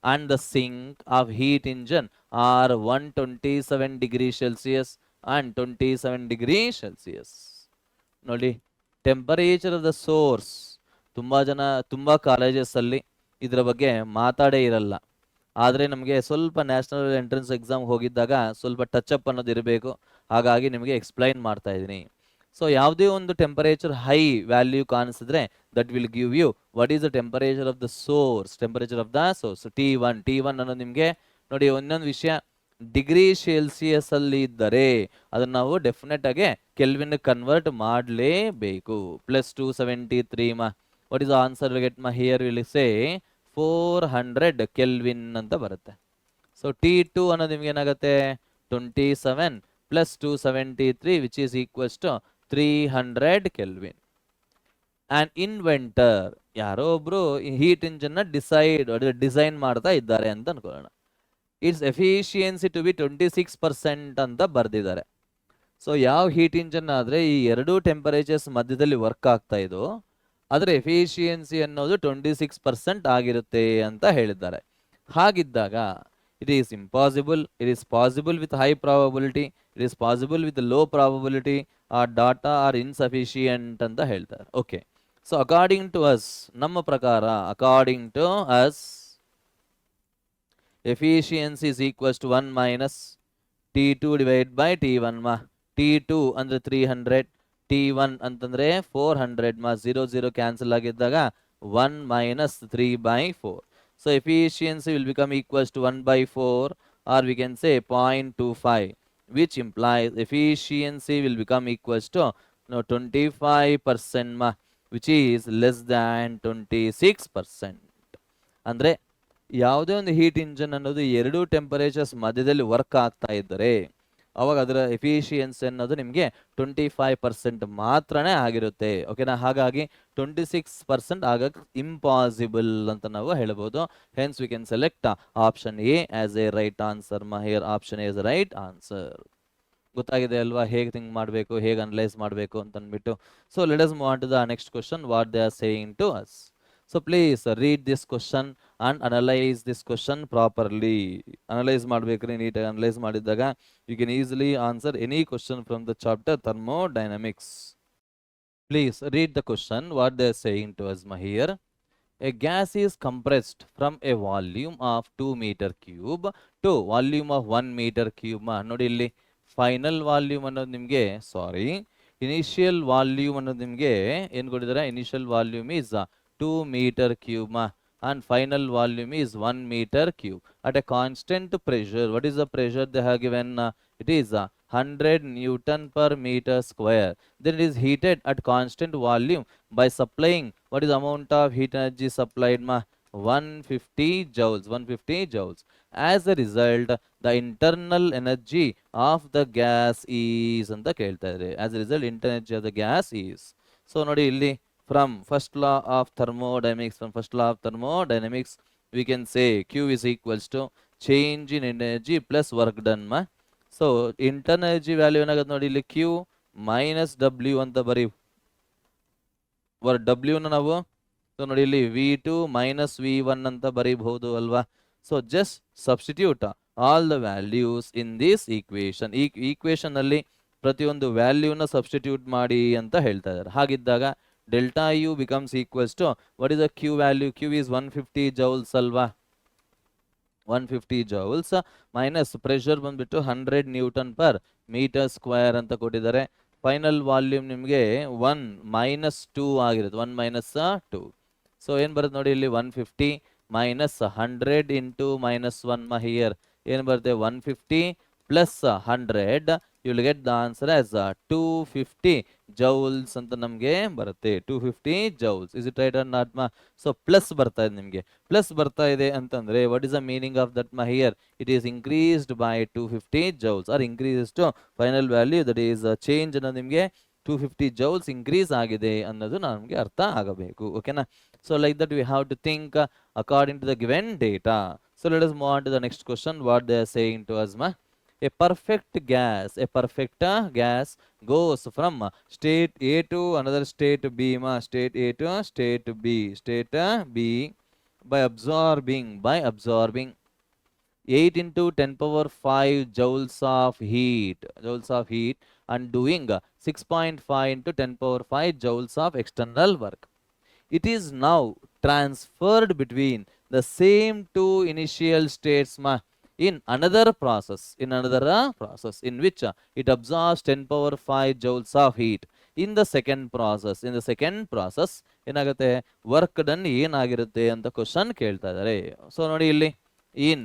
and the sink of heat engine are 127 degrees Celsius and 27 degrees Celsius. ನೋಡಿ, temperature of the source ತುಂಬ colleges ಅಲ್ಲಿ ಇದರ ಬಗ್ಗೆ ಮಾತಾಡೇ ಇರಲ್ಲ. ಆದರೆ ನಮಗೆ ಸ್ವಲ್ಪ national entrance exam ಹೋಗಿದ್ದಾಗ ಸ್ವಲ್ಪ ಟಚ್ ಅಪ್ ಅನ್ನೋದು ಇರಬೇಕು, ಹಾಗಾಗಿ ನಿಮಗೆ ಎಕ್ಸ್ಪ್ಲೈನ್ ಮಾಡ್ತಾ ಇದ್ದೀನಿ. ಸೊ ಯಾವುದೇ ಒಂದು ಟೆಂಪರೇಚರ್ ಹೈ ವ್ಯಾಲ್ಯೂ ಕಾಣಿಸಿದ್ರೆ that will give you what is the temperature of the source, temperature of the source T1 ಅನ್ನೋದು ನಿಮಗೆ ನೋಡಿ. ಇನ್ನೊಂದು ವಿಷಯ, ಡಿಗ್ರಿ ಸೆಲ್ಸಿಯಸ್ ಅಲ್ಲಿ ಇದ್ದರೆ ಅದನ್ನು ನಾವು ಡೆಫಿನೆಟ್ ಆಗಿ ಕೆಲ್ವಿನ್ ಕನ್ವರ್ಟ್ ಮಾಡಲೇಬೇಕು. +273 ಮಾ. What is the answer will get ಮಾ ಹಿಯರ್? ವಿಲ್ ಸೇ 400 ಕೆಲ್ವಿನ್ ಅಂತ ಬರುತ್ತೆ. ಸೊ T2 ಅನ್ನೋದು ನಿಮ್ಗೆ ಏನಾಗುತ್ತೆ, 27 + 273 which is equals to 300 kelvin. And inventor, ಯಾರೋ ಒಬ್ರು ಹೀಟ್ ಇಂಜಿನ್ ಡಿಸೈನ್ ಮಾಡ್ತಾ ಇದ್ದಾರೆ ಅಂತ ಅನ್ಕೊಳ್ಳೋಣ. ಇಟ್ಸ್ ಎಫಿಷಿಯನ್ಸಿ ಟು ಬಿ 26% ಅಂತ ಬರೆದಿದ್ದಾರೆ. ಸೊ ಯಾವ ಹೀಟ್ ಇಂಜಿನ್ ಆದರೆ ಈ ಎರಡೂ ಟೆಂಪರೇಚರ್ಸ್ ಮಧ್ಯದಲ್ಲಿ ವರ್ಕ್ ಆಗ್ತಾ ಇದೋ ಅದರ ಎಫಿಷಿಯನ್ಸಿ ಅನ್ನೋದು 26% ಆಗಿರುತ್ತೆ ಅಂತ ಹೇಳಿದ್ದಾರೆ. ಹಾಗಿದ್ದಾಗ it is impossible, it is possible with high probability, it is possible with low probability, ಆ ಡಾಟಾ ಆರ್ ಇನ್ಸಫಿಷಿಯಂಟ್ ಅಂತ ಹೇಳ್ತಾರೆ. Okay, so according to us, ನಮ್ಮ ಪ್ರಕಾರ according to us efficiency is equals to 1 minus T2 divide by T1 ಮಾ. T2 ಅಂದರೆ 300, T1 ಅಂತಂದ್ರೆ 400 ಮಾ. 0 cancel ಆಗಿದ್ದಾಗ 1 minus 3/4. So efficiency will become equals to 1/4 or we can say 0.25, which implies efficiency will become equals to 25% ma, which is less than 26%. ಅಂದ್ರೆ ಯಾವುದೇ ಒಂದು heat engine ಅನ್ನೋದು ಎರಡು ಟೆಂಪರೇಚರ್ಸ್ ಮಧ್ಯದಲ್ಲಿ ವರ್ಕ್ ಆಗ್ತಾ ಇದ್ದರೆ ಅವಾಗ ಅದರ ಎಫಿಷಿಯನ್ಸಿ ಅನ್ನೋದು ನಿಮಗೆ 25% ಮಾತ್ರನೇ ಆಗಿರುತ್ತೆ. ಓಕೆನಾ, ಹಾಗಾಗಿ 26% ಆಗಕ್ಕೆ ಇಂಪಾಸಿಬಲ್ ಅಂತ ನಾವು ಹೇಳ್ಬೋದು. Hence we can select option A as a right answer. Here option A is right answer. ಗೊತ್ತಾಗಿದೆ ಅಲ್ವಾ ಹೇಗೆ ಥಿಂಕ್ ಮಾಡಬೇಕು, ಹೇಗೆ ಅನಲೈಸ್ ಮಾಡಬೇಕು ಅಂತ ಅಂದ್ಬಿಟ್ಟು. So let us move on to the next question, what they are saying to us. So please read this question and analyse this question properly. Analyse ಮಾಡ್ಬೇಕ್ರಿ, ನೀಟಾಗಿ ಅನಲೈಸ್ ಮಾಡಿದಾಗ you can easily answer any question from the chapter thermodynamics. Please read the question, what they are saying to us here. A gas is compressed from a volume of 2 meter cube to volume of 1 meter cube. ನೋಡಿ ಇಲ್ಲಿ final volume ಅನ್ನೋದು ನಿಮಗೆ initial volume ಅನ್ನೋದು ನಿಮಗೆ ಏನು ಕೊಟ್ಟಿದ್ದಾರೆ, initial volume is 2 meter cube and final volume is 1 meter cube at a constant pressure. What is the pressure they have given? It is 100 Newton per meter square. Then it is heated at constant volume by supplying, what is the amount of heat energy supplied? 150 joules. 150 joules. As a result, the internal energy of the gas is ಅಂತ ಕೇಳ್ತಾ ಇದ್ದಾರೆ. As a result, internal energy of the gas is. So ನೋಡಿ ಇಲ್ಲಿ from first law of thermodynamics, we can say Q is equals to change in energy plus work done. So internal energy value ಏನಾಗುತ್ತೆ ನೋಡಿ ಇಲ್ಲಿ Q minus W ಅಂತ ಬರೀ W ನ ನಾವು so ನೋಡಿ ಇಲ್ಲಿ V2 minus V1 ಅಂತ ಬರೀಬಹುದು ಅಲ್ವಾ. So just substitute all the values in this equation. ಈ ಈಕ್ವೇಶನ್ ಅಲ್ಲಿ ಪ್ರತಿಯೊಂದು ವ್ಯಾಲ್ಯೂನ ಸಬ್ಸ್ಟಿಟ್ಯೂಟ್ ಮಾಡಿ ಅಂತ ಹೇಳ್ತಾ ಇದ್ದಾರೆ. ಹಾಗಿದ್ದಾಗ delta U becomes equals to, what is the Q value? Q is 150 joules ಅಲ್ವಾ. 150 joules minus pressure ಬಂದ್ಬಿಟ್ಟು 100 Newton per meter square ಅಂತ ಕೊಟ್ಟಿದ್ದಾರೆ. ಫೈನಲ್ ವಾಲ್ಯೂಮ್ ನಿಮಗೆ 1 minus 2 ಆಗಿರುತ್ತೆ. 1 minus 2. ಸೊ ಏನು ಬರುತ್ತೆ ನೋಡಿ ಇಲ್ಲಿ 150 minus 100 into minus 1 ಹಿಯರ್ ಏನು ಬರುತ್ತೆ 150 plus 100. you will get the answer as 250 joules ಅಂತ ನಮಗೆ ಬರುತ್ತೆ. 250 joules. is it right or not ma? so plus ಬರ್ತಾ ಇದೆ ನಿಮಗೆ. ಪ್ಲಸ್ ಬರ್ತಾ ಇದೆ ಅಂತಂದ್ರೆ what is the meaning of that ma here? it is increased by 250 joules or increases to final value, that is change ಅನ್ನೋದು ನಿಮಗೆ 250 joules increase ಆಗಿದೆ ಅನ್ನೋದು ನಮಗೆ ಅರ್ಥ ಆಗಬೇಕು. ಓಕೆನಾ. so like that we have to think according to the given data. so let us move on to the next question, what they are saying to us ma. A perfect gas goes from state A to another state B. State A to state B. By absorbing 8 into 10 power 5 joules of heat and doing 6.5 into 10 power 5 joules of external work. It is now transferred between the same two initial states in another process in which it absorbs 10 power 5 joules of heat. in the second process ಏನಾಗುತ್ತೆ work done ಏನಾಗಿರುತ್ತೆ ಅಂತ question ಕೇಳ್ತಾ ಇದ್ದಾರೆ. So ನೋಡಿ ಇಲ್ಲಿ in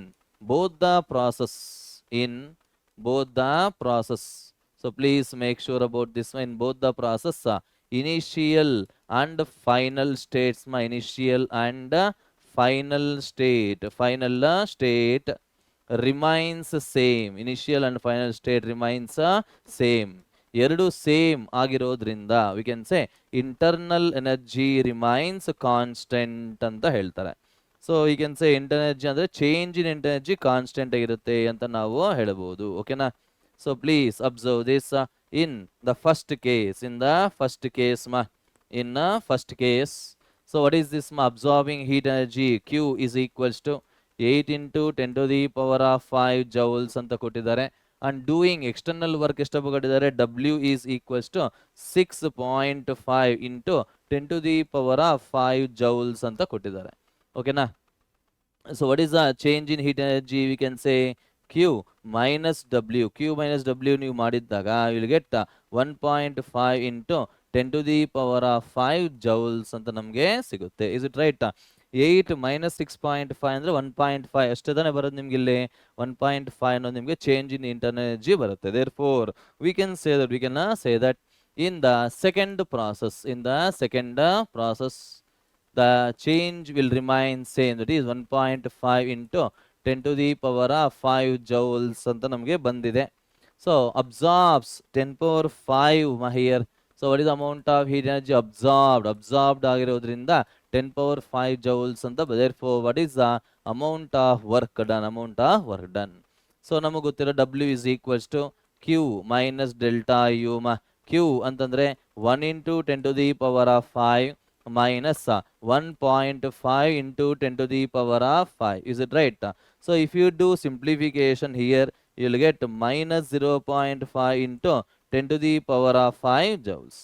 both the process, so please make sure about this one. in both the process initial and final states initial and final state remains same. initial and final state remains same. ಎರಡು same ಆಗಿರೋದ್ರಿಂದ we can say internal energy remains constant ಅಂತ ಹೇಳ್ತಾರೆ. So you can say internal energy ಅಂದ್ರೆ change in internal energy constant ಆಗಿರುತ್ತೆ ಅಂತ ನಾವು ಹೇಳಬಹುದು. ಓಕೆನಾ. So please observe this. in the first case so what is this absorbing heat energy? Q is equals to 8 into 10 to the power of 5 joules ಅಂತ ಕೊಟ್ಟಿದ್ದಾರೆ. and doing external work ಎಷ್ಟು ಕೊಟ್ಟಿದ್ದಾರೆ? W is equals to 6.5 into 10 to the power of 5 joules ಅಂತ ಕೊಟ್ಟಿದ್ದಾರೆ. ಓಕೆನಾ. so what is the change in heat energy? we can say Q minus W ನೀವು ಮಾಡಿದ್ದಾಗ you will get 1.5 into 10 to the power of 5 joules ಅಂತ ನಮಗೆ ಸಿಗುತ್ತೆ. is it right? 8 minus 6.5 ಅಂದ್ರೆ 1.5 ಅಷ್ಟೇ ತಾನೇ ಬರೋದು ನಿಮ್ಗೆ ಇಲ್ಲಿ. 1.5 ಅನ್ನೋದು ನಿಮಗೆ ಚೇಂಜ್ ಇನ್ ಇಂಟರ್ನಲ್ ಎನರ್ಜಿ ಬರುತ್ತೆ. therefore we can say that in the second process the change will remain same, that is 1.5 into 10 to the power of 5 joules ಅಂತ ನಮಗೆ ಬಂದಿದೆ. So absorbs 10 power 5 here. So what is the amount of heat energy absorbed ಆಗಿರೋದ್ರಿಂದ 10 power 5 joules ಅಂತ. Therefore what is the amount of work done? So ನಮಗೆ ಗೊತ್ತಿರೋ W is equals to Q minus delta U. Q ಅಂತಂದ್ರೆ 1 into 10 to the power of 5 minus 1.5 into 10 to the power of 5. Is it right? So if you do simplification here, you will get minus 0.5 into 10 to the power of 5 joules.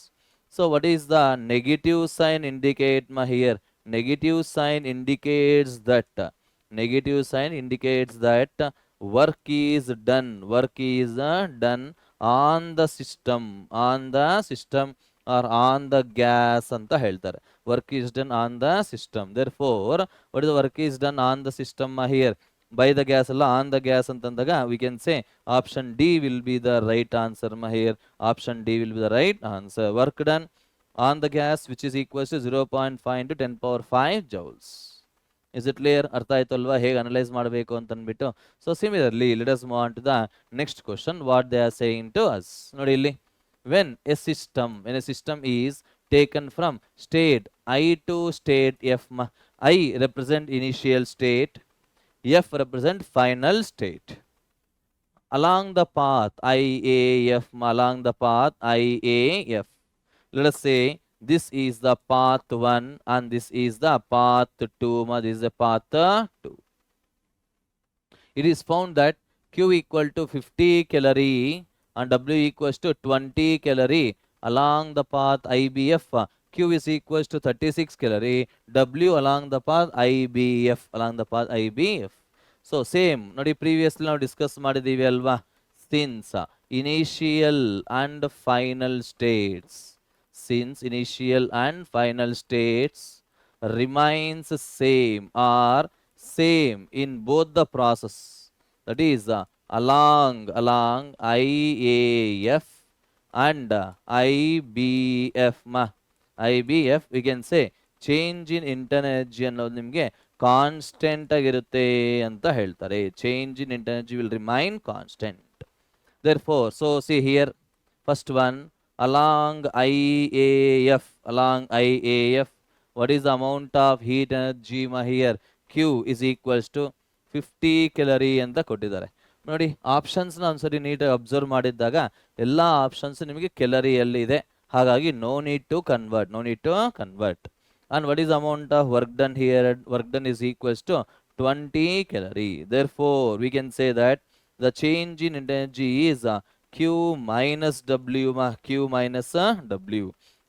So what is the negative sign indicate here? Negative sign indicates that work is done on the system or on the gas ಅಂತ ಹೇಳ್ತಾರೆ. Work is done on the system. Therefore what is the work is done on the system here? By the gas ಅಲ್ಲ, on the gas ಅಂತಂದಾಗ we can say option D will be the right answer here. Option D will be the right answer. Work done on the gas which is equals to 0.5 into 10 power 5 joules. Is it clear? ಅರ್ಥ ಆಯ್ತು ಅಲ್ವಾ ಹೇಗೆ analyse ಮಾಡಬೇಕು ಅಂತ ಅಂದ್ಬಿಟ್ಟು. So similarly let us move on to the next question. What they are saying to us. ನೋಡಿ ಇಲ್ಲಿ, when a system is taken from state I to state F, I represent initial state, F represent final state. Along the path IAF, let us say this is the path 1 and this is the path 2. This is the path 2. It is found that Q equal to 50 calorie and W equals to 20 calorie along the path IBF. Q is equals to 36 calorie, W along the path IBF. So same ನೋಡಿ, previously ನಾವು discuss ಮಾಡಿದೀವಿ ಅಲ್ವಾ, since initial and final states remains same in both the process, that is along IAF and IBF. We can say change in internal energy ಅನ್ನೋದು ನಿಮಗೆ constant ಆಗಿರುತ್ತೆ ಅಂತ ಹೇಳ್ತಾರೆ. Change in internal energy will remain constant. Therefore, so see here, first one, along IAF, what is the amount of heat energy here? Q is equals to 50 calorie ಅಂತ ಕೊಟ್ಟಿದ್ದಾರೆ. ನೋಡಿ, ಆಪ್ಷನ್ಸ್ನ ಒಂದ್ಸರಿ ನೀಟಾಗಿ ಅಬ್ಸರ್ವ್ ಮಾಡಿದ್ದಾಗ ಎಲ್ಲ ಆಪ್ಷನ್ಸ್ ನಿಮಗೆ ಕೆಲರಿಯಲ್ಲಿ ಇದೆ. ಹಾಗಾಗಿ no need to convert. And what is the amount of work done here? Work done is equals to 20 calorie. Therefore we can say that the change in energy is Q minus W.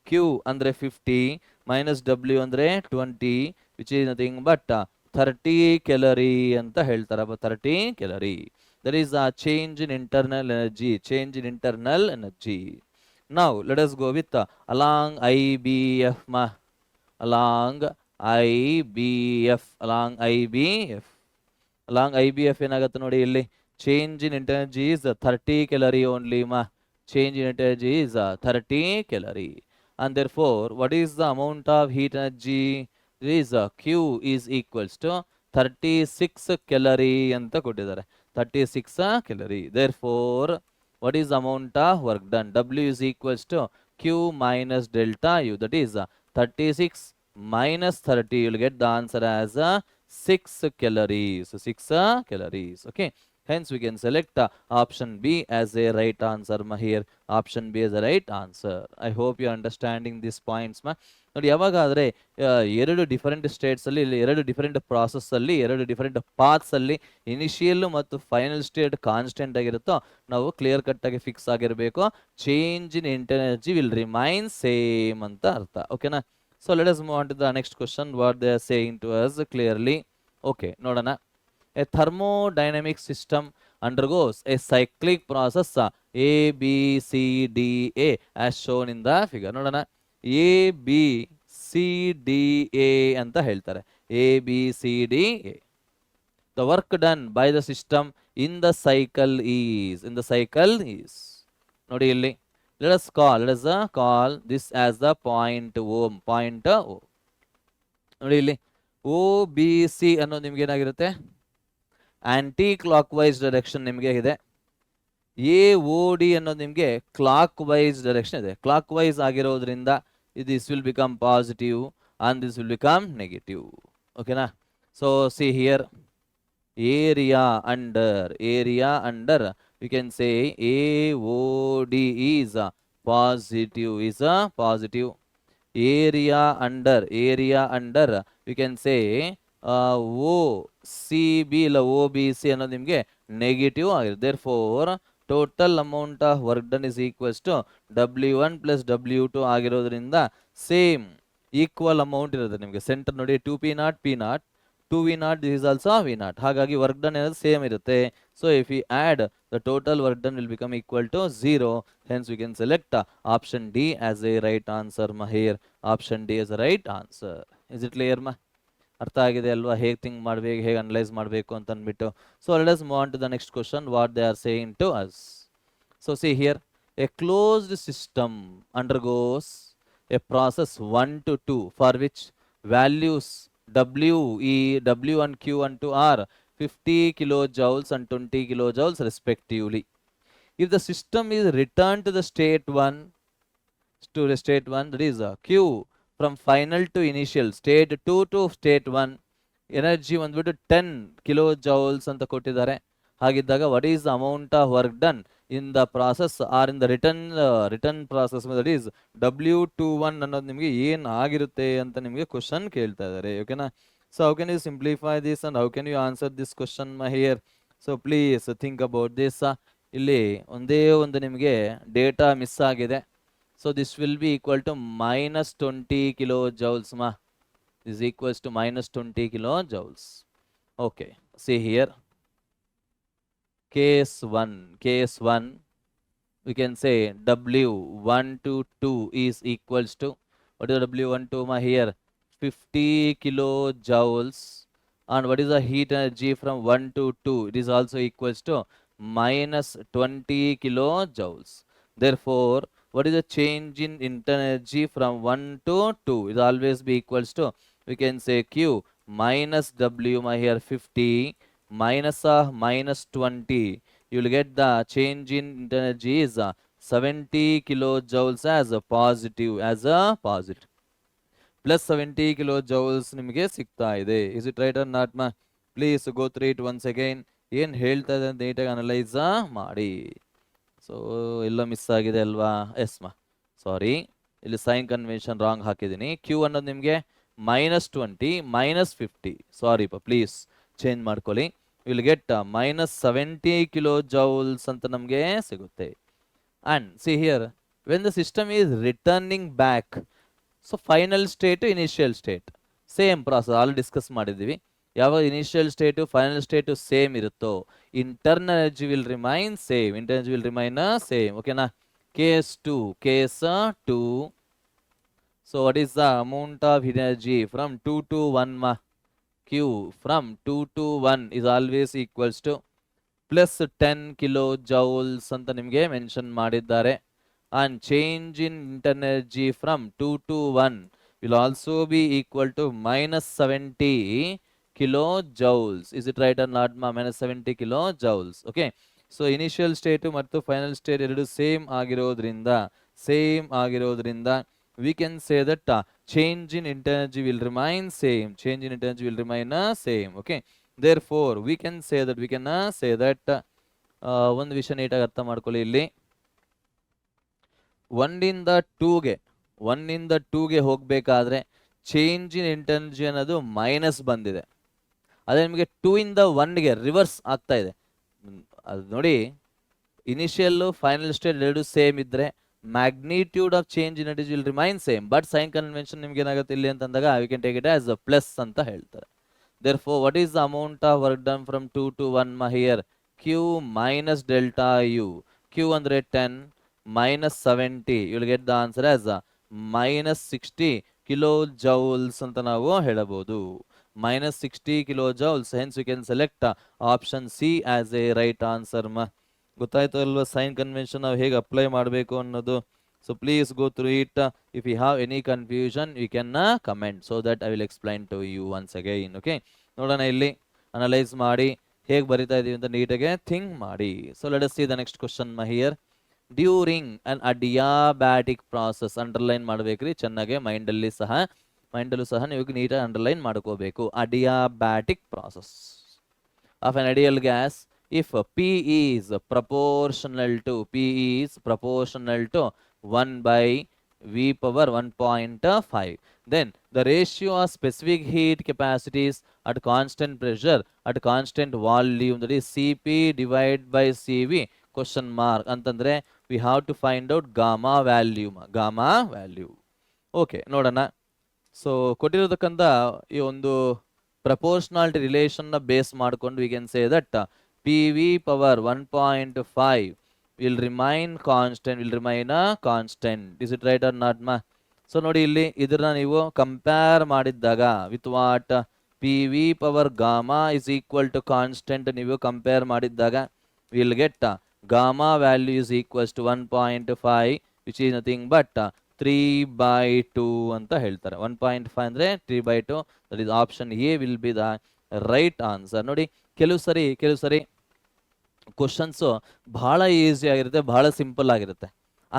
Q andre 50 minus W andre 20, which is nothing but 30 calorie anta ಹೇಳ್ತಾರೆ. 30 calorie. That is a change in internal energy. Now let us go with along IBF. Along IBF ಏನಾಗುತ್ತೆ ನೋಡಿ, ಇಲ್ಲಿ change in energy is 30 calorie only. Change in energy is 30 calorie. And therefore what is the amount of heat energy? Is Q is equals to 36 calorie ಅಂತ ಕೊಟ್ಟಿದ್ದಾರೆ. 36 calorie. Therefore what is the amount of work done? W is equals to Q minus delta U, that is 36 minus 30. You will get the answer as 6 calories. 6 calories. Okay. Hence we can select option B as a right answer here. Option B is the right answer. I hope you are understanding these points. ನೋಡಿ, ಯಾವಾಗಾದರೆ ಎರಡು different ಸ್ಟೇಟ್ಸಲ್ಲಿ, ಇಲ್ಲಿ ಎರಡು different ಪ್ರಾಸೆಸ್ಸಲ್ಲಿ, ಎರಡು different ಪಾತ್ಸಲ್ಲಿ initial ಮತ್ತು final state constant ಆಗಿರುತ್ತೋ, ನಾವು clear ಕಟ್ಟಾಗಿ fix ಆಗಿರಬೇಕು. Change in energy will remain same ಅಂತ ಅರ್ಥ. ಓಕೆನಾ? So let us move on to the next question. What they are saying to us clearly. Okay, ನೋಡೋಣ. A thermodynamic system undergoes a cyclic process A, B, C, D, A as shown in the figure. ನೋಡೋಣ, A, B, C, D, A ಅಂತ ಹೇಳ್ತಾರೆ. A, B, C, D, A. The work done by the system in the cycle is. ನೋಡಿ ಇಲ್ಲಿ, let us call this as the point O. ನೋಡಿ ಇಲ್ಲಿ O B C ಅನ್ನೋದು ನಿಮ್ಗೆ ಏನಾಗಿರುತ್ತೆ, aunty clock wise direction ನಿಮಗೆ ಇದೆ. ಎ ಓ ಡಿ ಅನ್ನೋದು ನಿಮಗೆ ಕ್ಲಾಕ್ ವೈಸ್ ಡೈರೆಕ್ಷನ್ ಇದೆ. ಕ್ಲಾಕ್ ವೈಸ್ ಆಗಿರೋದ್ರಿಂದ this will become positive and this will become negative. Okay na? So see here, area under we can say AOD is a positive, area under we can say OCB ಇಲ್ಲ OBC ಅನ್ನೋದು ನಿಮಗೆ negative ಆಗಿದೆ. therefore total amount of work done is equals to W1 plus W2 ಆಗಿರೋದ್ರಿಂದ same equal amount ಇರುತ್ತೆ ನಿಮಗೆ. Centre ನೋಡಿ 2P0 P0 2V0, this is also V0. ಹಾಗಾಗಿ work done ಏನಾದ್ರು ಸೇಮ್ ಇರುತ್ತೆ. So if you add the total work done will become equal to 0. Hence we can select option D as a right answer ಮಾ. Here option D as a right answer. Is it clear ಮಾ? ಅರ್ಥ ಆಗಿದೆ ಅಲ್ವಾ ಹೇಗೆ think ಮಾಡಬೇಕು, ಹೇಗೆ analyse ಮಾಡಬೇಕು ಅಂತ ಅಂದ್ಬಿಟ್ಟು. So let us move on to the next question, what they are saying to us. So see here, a closed system undergoes a process 1 to 2 for which values W, E, W1, Q1 to are 50 kilojoules and 20 kilojoules respectively. If the system is returned to the state 1, that is Q from final to initial, state 2 to state 1, energy ಬಂದ್ಬಿಟ್ಟು 10 kilojoules ಅಂತ ಕೊಟ್ಟಿದ್ದಾರೆ. ಹಾಗಿದ್ದಾಗ what is the amount of work done in the process or in the return process, that is W21 ಅನ್ನೋದು ನಿಮಗೆ ಏನು ಆಗಿರುತ್ತೆ ಅಂತ ನಿಮಗೆ ಕ್ವಶನ್ ಕೇಳ್ತಾ ಇದ್ದಾರೆ. ಓಕೆನಾ? So how can you simplify this and how can you answer this question here? So please think about this. ಇಲ್ಲಿ ಒಂದೇ ಒಂದು ನಿಮಗೆ ಡೇಟಾ ಮಿಸ್ ಆಗಿದೆ. So this will be equal to -20 kilojoules ಮಾ. is equals to -20 kilojoules. okay, see here, case 1 we can say W1 to 2 is equals to, what is W1 to ma here, 50 kilojoules, and what is the heat energy from 1 to 2, it is also equals to -20 kilojoules. Therefore what is the change in internal energy from 1 to 2, it always be equals to, we can say Q minus W ma here 50 minus -20, you will get the change in energy is 70 kilojoules as a positive, plus 70 kilojoules ನಿಮಗೆ ಸಿಗ್ತಾ ಇದೆ. is it right or not ma? please go through it once again. ಏನು ಹೇಳ್ತಾ ಇದೆ ಅಂತ ನೀಟಾಗಿ analyse ಮಾಡಿ. So ಎಲ್ಲ ಮಿಸ್ ಆಗಿದೆ ಅಲ್ವಾ? ಎಸ್ ಮಾ, ಸಾರಿ, ಇಲ್ಲಿ ಸೈನ್ ಕನ್ವೆನ್ಷನ್ ರಾಂಗ್ ಹಾಕಿದ್ದೀನಿ. Q ಅನ್ನೋದು ನಿಮಗೆ -20 -50, ಸಾರಿ ಪ್ಲೀಸ್ ಚೇಂಜ್ ಮಾಡ್ಕೊಳ್ಳಿ. ವಿಲ್ ಗೆಟ್ -70 kilojoules ಅಂತ ನಮಗೆ ಸಿಗುತ್ತೆ. And see here, when the system is returning back, so final state initial state same process all discuss ಮಾಡಿದ್ದೀವಿ. ಯಾವಾಗ ಇನಿಷಿಯಲ್ ಸ್ಟೇಟು ಫೈನಲ್ ಸ್ಟೇಟು ಸೇಮ್ ಇರುತ್ತೋ internal energy will remain same. ಓಕೆನಾ? Case 2, so what is the amount of energy from 2 to 1 ma? Q from 2 to 1 is always equals to plus 10 kilojoules ಅಂತ ನಿಮಗೆ mention ಮಾಡಿದ್ದಾರೆ. and change in internal energy from 2 to 1 will also be equal to -70 kilojoules. is it right or not ma? -70 kilojoules. okay, so initial state ಮತ್ತು final state ಎರಡು same ಆಗಿರೋದ್ರಿಂದ we can say that change in internal energy will remain same. okay, therefore we can say that ಒಂದು ವಿಷಯ ನೀಟಾಗಿ ಅರ್ಥ ಮಾಡ್ಕೊಳ್ಳಿ. ಇಲ್ಲಿ 1 ಇಂದ 2ಗೆ ಹೋಗಬೇಕಾದ್ರೆ ಚೇಂಜ್ ಇನ್ ಇಂಟರ್ನಲ್ ಎನರ್ಜಿ ಅನ್ನೋದು ಮೈನಸ್ ಬಂದಿದೆ. ಅದೇ ನಿಮಗೆ 2 ಇಂದ 1ಗೆ ರಿವರ್ಸ್ ಆಗ್ತಾ ಇದೆ. ಅದು ನೋಡಿ, ಇನಿಷಿಯಲ್ ಫೈನಲ್ ಸ್ಟೇಟ್ ಎರಡು ಸೇಮ್ ಇದ್ರೆ magnitude of change in energy will remain same, but sign convention ನಿಮ್ಗೆ ಏನಾಗುತ್ತೆ ಇಲ್ಲಿ ಅಂತಂದಾಗ we can take it as a plus ಅಂತ ಹೇಳ್ತಾರೆ. therefore what is the amount of work done from 2 to 1 ma? here Q minus delta U. Q ಅಂದ್ರೆ 10 minus 70, you will get the answer as -60 kilojoules ಅಂತ ನಾವು ಹೇಳಬಹುದು. -60 kilojoules. hence we can select option C as a right answer ma. ಗೊತ್ತಾಯ್ತು ಅಲ್ವಾ sign convention ನಾವು ಹೇಗೆ apply ಮಾಡಬೇಕು ಅನ್ನೋದು? So please go through it. If you have any confusion, you can comment so that I will explain to you once again. Okay. ನೋಡೋಣ ಇಲ್ಲಿ analyse ಮಾಡಿ ಹೇಗೆ ಬರಿತಾ ಇದೀವಿ ಅಂತ ನೀಟಾಗಿ ಥಿಂಕ್ ಮಾಡಿ. So let us see the next question here. During an adiabatic process underline ಮಾಡಬೇಕ್ರಿ ಚೆನ್ನಾಗಿ ಮೈಂಡಲ್ಲೂ ಸಹ ನೀವು ನೀಟಾಗಿ ಅಂಡರ್ಲೈನ್ ಮಾಡ್ಕೋಬೇಕು. ಅಡಿಯಾಬ್ಯಾಟಿಕ್ process of an ideal gas if P is proportional to 1 by V power 1.5, then the ratio of specific heat capacities at constant pressure at constant volume, that is Cp divided by Cv question mark ಅಂತಂದ್ರೆ we have to find out gamma value. Okay ನೋಡೋಣ. So ಕೊಟ್ಟಿರೋದಕ್ಕಂತ ಈ ಒಂದು proportionality ರಿಲೇಷನ್ನ base ಮಾಡಿಕೊಂಡು we can say that P V power 1.5 will remain constant. Is it right or not ಮಾ? So ನೋಡಿ ಇಲ್ಲಿ ಇದನ್ನ ನೀವು ಕಂಪೇರ್ ಮಾಡಿದ್ದಾಗ with what P V power gamma is equal to constant ನೀವು ಕಂಪೇರ್ ಮಾಡಿದ್ದಾಗ will get gamma value is equals to 1.5 which is nothing but 3/2 ಅಂತ ಹೇಳ್ತಾರೆ. 1.5 ಅಂದ್ರೆ 3/2. That is option A will be the right answer. ನೋಡಿ ಕೆಲವು ಸರಿ questions ಬಹಳ easy ಆಗಿರುತ್ತೆ, ಬಹಳ ಸಿಂಪಲ್ ಆಗಿರುತ್ತೆ.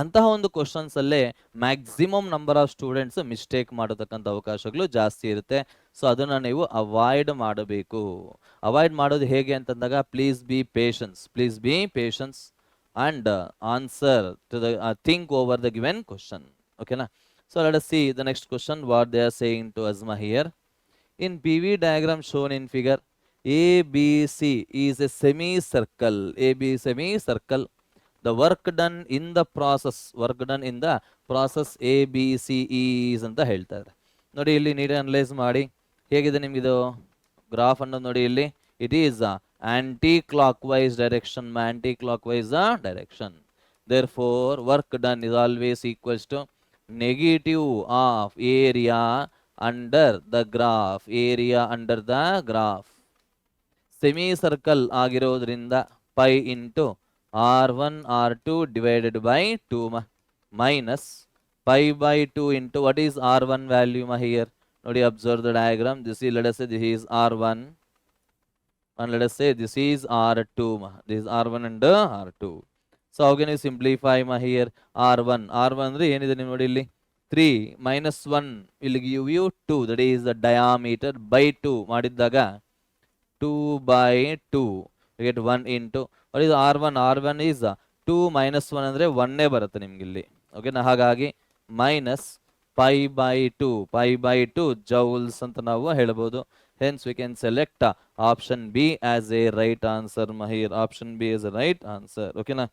ಅಂತಹ ಒಂದು ಕ್ವಶನ್ಸ್ ಅಲ್ಲೇ maximum number of students mistake ಮಾಡತಕ್ಕಂಥ ಅವಕಾಶಗಳು ಜಾಸ್ತಿ ಇರುತ್ತೆ. ಸೊ ಅದನ್ನ ನೀವು ಅವಾಯ್ಡ್ ಮಾಡಬೇಕು. ಅವಾಯ್ಡ್ ಮಾಡೋದು ಹೇಗೆ ಅಂತಂದಾಗ please be patience and answer to the think over the given question. Okay na? So let us see the next question what they are saying to us here. In PV diagram shown in figure, ABC is a semicircle. The work done in the process ABC is ಅಂತ ಹೇಳ್ತಾರೆ. ನೋಡಿ ಇಲ್ಲಿ neat analyse ಮಾಡಿ ಹೇಗಿದೆ ನಿಮಗಿದು graph ಅನ್ನೋದು ನೋಡಿ ಇಲ್ಲಿ it is anti-clockwise direction. Therefore work done is always equals to negative of area under the graph. Semicircle ಆಗಿರೋದ್ರಿಂದ pi into r1 r2 divided by 2 minus pi by 2 into what is r1 value here. Nodi observe the diagram. This is, let us say this is r1 and let us say this is r2. This is r1 and r2. So how can you simplify here? r1 ಅಂದ್ರೆ ಏನಿದೆ ನೀವು ನೋಡಿ ಇಲ್ಲಿ 3 minus 1 will give you 2, that is the diameter, by 2 ಮಾಡಿದ್ದಾಗ 2/2 you get 1 into what is r1 is 2 minus 1 ಅಂದ್ರೆ 1 ಬರುತ್ತೆ ನಿಮ್ಗೆ ಇಲ್ಲಿ. ಓಕೆನಾ? ಹಾಗಾಗಿ minus pi by 2 joules ಅಂತ ನಾವು ಹೇಳಬಹುದು. Hence we can select option B as a right answer here. Option B is a right answer. ಓಕೆನಾ?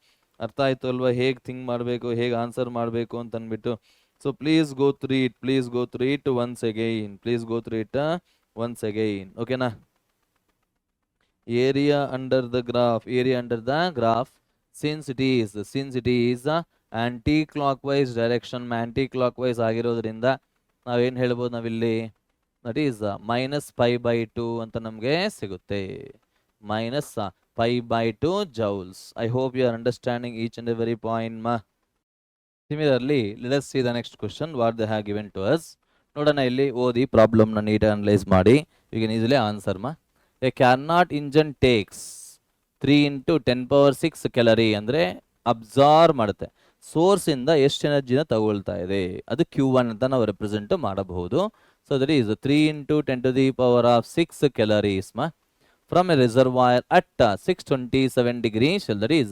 ಅರ್ಥ ಆಯ್ತು ಅಲ್ವಾ ಹೇಗೆ ಥಿಂಕ್ ಮಾಡಬೇಕು, ಹೇಗೆ ಆನ್ಸರ್ ಮಾಡಬೇಕು ಅಂತ ಅಂದ್ಬಿಟ್ಟು. So please go through it once again. ಓಕೆನಾ? area under the graph, since it is anti-clockwise direction, ಆಗಿರೋದ್ರಿಂದ ನಾವೇನು ಹೇಳ್ಬೋದು ನಾವಿಲ್ಲಿ, that is minus pi by 2 ಅಂತ ನಮಗೆ ಸಿಗುತ್ತೆ. minus pi by 2 joules. I hope you are understanding each and every point ma. Similarly, let us see the next question what they have given to us. ನೋಡೋಣ ಇಲ್ಲಿ ಓದಿ problem ನ neat analyse ಮಾಡಿ you can easily answer ma. A Carnot engine takes 3 into 10 power 6 calorie ಅಂದ್ರೆ absorb ಮಾಡುತ್ತೆ. Source ಇಂದ ಎಷ್ಟು ಎನರ್ಜಿನ ತಗೊಳ್ತಾ ಇದೆ ಅದು Q1 ಅಂತ ನಾವು ರೆಪ್ರೆಸೆಂಟ್ ಮಾಡಬಹುದು. So that is 3 into 10 to the power of 6 calories from a reservoir at 627 degrees. That is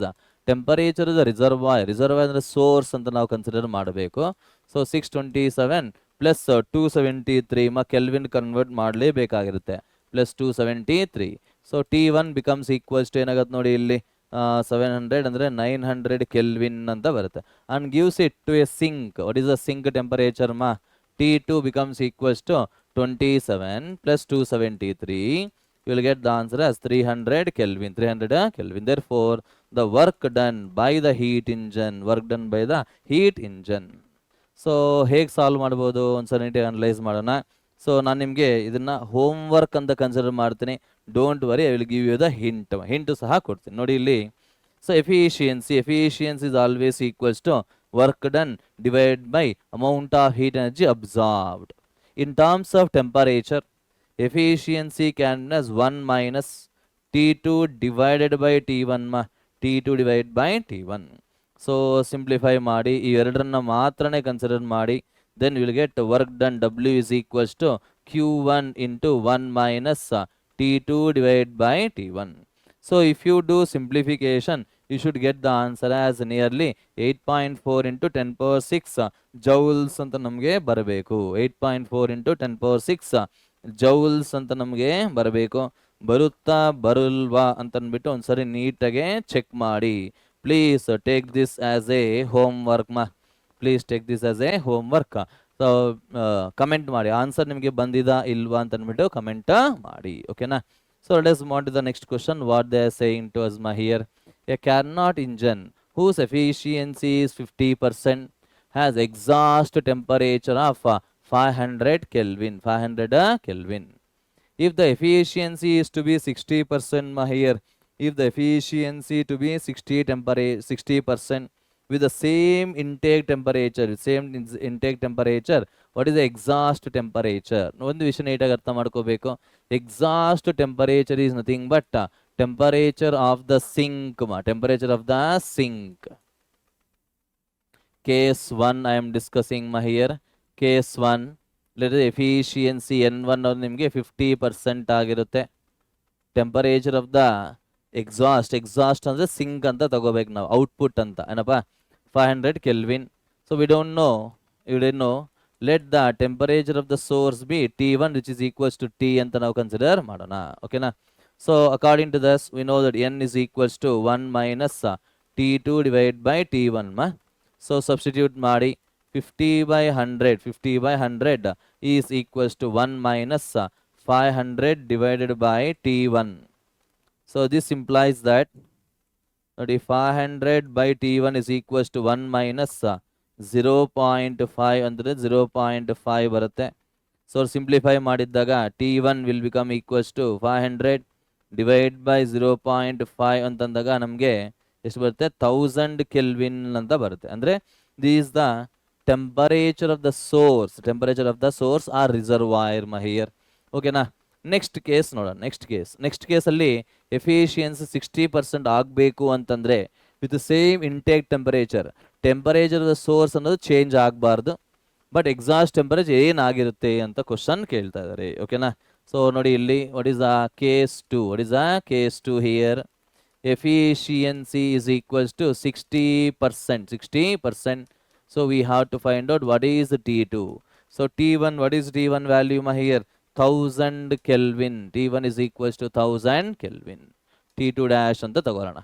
temperature of the reservoir ಅಂದ್ರೆ ಸೋರ್ಸ್ ಅಂತ ನಾವು ಕನ್ಸಿಡರ್ ಮಾಡಬೇಕು. ಸೊ 627 ಪ್ಲಸ್ 273 ಕೆಲ್ವಿನ್ ಕನ್ವರ್ಟ್ ಮಾಡಲೇಬೇಕಾಗಿರುತ್ತೆ, plus 273. So T1 becomes equals to ಏನಾಗುತ್ತೆ ನೋಡಿ ಇಲ್ಲಿ 700 ಅಂದ್ರೆ 900 kelvin ಅಂತ ಬರುತ್ತೆ. and gives it to a sink. What is the sink temperature T2 becomes equals to 27 plus 273. You will get the answer as 300 Kelvin. Therefore, the work done by the heat engine. So, ಹೇಗೆ solve ಮಾಡ್ಬೋದು ಒಂದ್ಸಲ ನೀಟಾಗಿ analyse ಮಾಡೋಣ. So ನಾನು ನಿಮಗೆ ಇದನ್ನ homework ಅಂತ consider ಮಾಡ್ತೀನಿ. Don't worry, I will give you the hint ಸಹ ಕೊಡ್ತೀನಿ ನೋಡಿ ಇಲ್ಲಿ. So efficiency is always equals to work done divided by amount of heat energy absorbed. In terms of temperature, efficiency can be as 1 minus T2 divided by T1 ma, T2 divided by T1. So simplify ಮಾಡಿ ಈ ಎರಡರನ್ನ ಮಾತ್ರನೇ consider ಮಾಡಿ, then you will get work done W is equals to Q1 into 1 minus T2 divided by T1. So if you do simplification, you should get the answer as nearly 8.4 into 10 power 6 joules ಅಂತ ನಮಗೆ ಬರಬೇಕು. 8.4 into 10 power 6 joules ಅಂತ ನಮಗೆ ಬರಬೇಕು. ಬರುತ್ತಾ ಬರಲ್ವಾ ಅಂತ ಅಂದ್ಬಿಟ್ಟು ಒಂದ್ಸರಿ ನೀಟಾಗೆ ಚೆಕ್ ಮಾಡಿ. Please take this as a homework please take this as a homework. So comment ಮಾಡಿ, ಆನ್ಸರ್ ನಿಮಗೆ ಬಂದಿದಾ ಇಲ್ವಾ ಅಂತ ಅಂದ್ಬಿಟ್ಟು ಕಮೆಂಟ್ ಮಾಡಿ, ಓಕೆನಾ. So let's move on to the next question. What they are saying to us here. A Carnot engine whose efficiency is 50% has exhaust temperature of 500 Kelvin. 500 Kelvin. If the efficiency is to be 60% here, if the efficiency to be 60% with the same intake temperature, what is the exhaust temperature? ಒಂದು ವಿಷಯ ನೀಟಾಗಿ ಅರ್ಥ ಮಾಡ್ಕೋಬೇಕು. Exhaust temperature is nothing but temperature of the sink. Temperature of the sink. Case 1 I am discussing here. Case 1, let us efficiency N1 ನಿಮಗೆ 50% ಆಗಿರುತ್ತೆ. Temperature of the exhaust ಅಂದರೆ sink ಅಂತ ತಗೋಬೇಕು ನಾವು, ಔಟ್ಪುಟ್ ಅಂತ ಏನಪ್ಪ 500 Kelvin. So we don't know, you don't know, let the temperature of the source be T1 which is equals to T ಅಂತ ನಾವು ಕನ್ಸಿಡರ್ ಮಾಡೋಣ, ಓಕೆನಾ. So according to thus we know that N is equals to 1 minus T2 divided by T1 so substitute ಮಾಡಿ 50/100 is equals to 1 minus 500 divided by T1. So this implies that 500 by T1 is equals to 1 minus 0.5 ಅಂದರೆ 0.5 ಬರುತ್ತೆ. So simplify ಮಾಡಿದ್ದಾಗ T1 will become equals to 500 divided by 0.5 ಅಂತಂದಾಗ ನಮಗೆ ಎಷ್ಟು ಬರುತ್ತೆ 1000 Kelvin ಅಂತ ಬರುತ್ತೆ. ಅಂದರೆ this is the temperature of the source or reservoir here, ಓಕೆನಾ. ನೆಕ್ಸ್ಟ್ ಕೇಸ್ ನೋಡೋಣ. ನೆಕ್ಸ್ಟ್ ಕೇಸಲ್ಲಿ ಎಫಿಷಿಯನ್ಸಿ 60% ಆಗಬೇಕು ಅಂತಂದರೆ with same intake temperature of the source ಅನ್ನೋದು ಚೇಂಜ್ ಆಗಬಾರ್ದು, ಬಟ್ ಎಕ್ಸಾಸ್ಟ್ ಟೆಂಪರೇಚರ್ ಏನಾಗಿರುತ್ತೆ ಅಂತ ಕ್ವಶನ್ ಕೇಳ್ತಾ ಇದ್ದಾರೆ, ಓಕೆನಾ. ಸೊ ನೋಡಿ ಇಲ್ಲಿ what is a case 2 here. efficiency is equals to 60%. So we have to find out what is T2. So T1, what is T1 value here? 1000 Kelvin. T1 is equals to 1000 Kelvin. T2 dash ಅಂತ ತಗೊಳ್ಳೋಣ.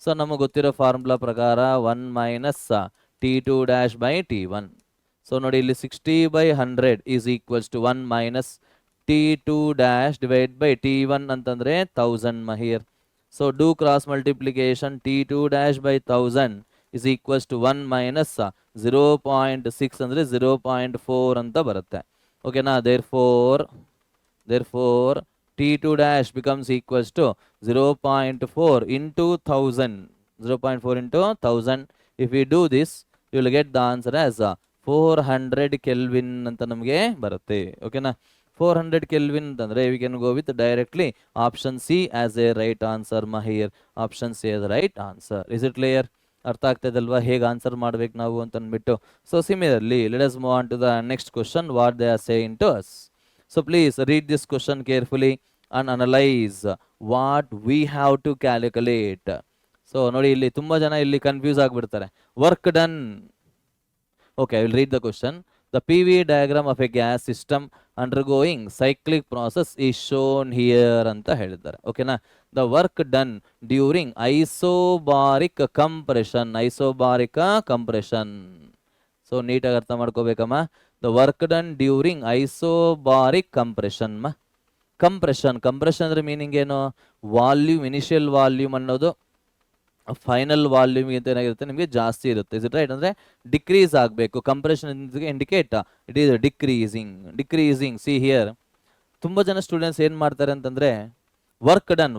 So ನಮಗೆ ಗೊತ್ತಿರೋ formula ಪ್ರಕಾರ 1 minus T2 dash by T1. So ನೋಡಿ ಇಲ್ಲಿ 60/100 is equals to 1 minus T2 dash divided by T1 ಅಂತಂದ್ರೆ 1000 here. So do cross multiplication. T2 dash by 1000 is equals to 1 minus 0.6 ಅಂದರೆ 0.4 ಅಂತ ಬರುತ್ತೆ, ಓಕೆನಾ. therefore T2 dash becomes equals to 0.4 into 1000. 0.4 into 1000. If we do this, you will get the answer as 400 Kelvin ಅಂತ ನಮಗೆ ಬರುತ್ತೆ, ಓಕೆನಾ. 400 Kelvin ಅಂತಂದ್ರೆ we can go with directly option C as a right answer here. Option C as a right answer. Is it clear? ಅರ್ಥ ಆಗ್ತದಲ್ವಾ ಹೇಗೆ answer ಮಾಡ್ಬೇಕು ನಾವು ಅಂತ ಅಂದ್ಬಿಟ್ಟು. So similarly let us move on to the next question. What they are saying to us. So please read this question carefully and analyse what we have to calculate. So ನೋಡಿ ಇಲ್ಲಿ ತುಂಬಾ ಜನ ಇಲ್ಲಿ confuse ಆಗಿಬಿಡ್ತಾರೆ. Work done. Okay, I will read the question. The PV diagram of a gas system undergoing cyclic process is shown here ಅಂತ ಹೇಳಿದ್ದಾರೆ, ಓಕೆನಾ. The work done during isobaric compression. So ನೀಟಾಗಿ ಅರ್ಥ ಮಾಡ್ಕೋಬೇಕಮ್ಮ. The work done during isobaric compression ಅಂದ್ರೆ meaning ಏನು? Volume, initial volume ಅನ್ನೋದು final volume ಅಂತ ಏನಾಗಿರುತ್ತೆ ನಿಮಗೆ ಜಾಸ್ತಿ ಇರುತ್ತೆ. Is it right? ಅಂದರೆ ಡಿಕ್ರೀಸ್ ಆಗಬೇಕು. Compression indicate it is decreasing. See here ತುಂಬ ಜನ ಸ್ಟೂಡೆಂಟ್ಸ್ ಏನು ಮಾಡ್ತಾರೆ ಅಂತಂದರೆ ವರ್ಕ್ ಡನ್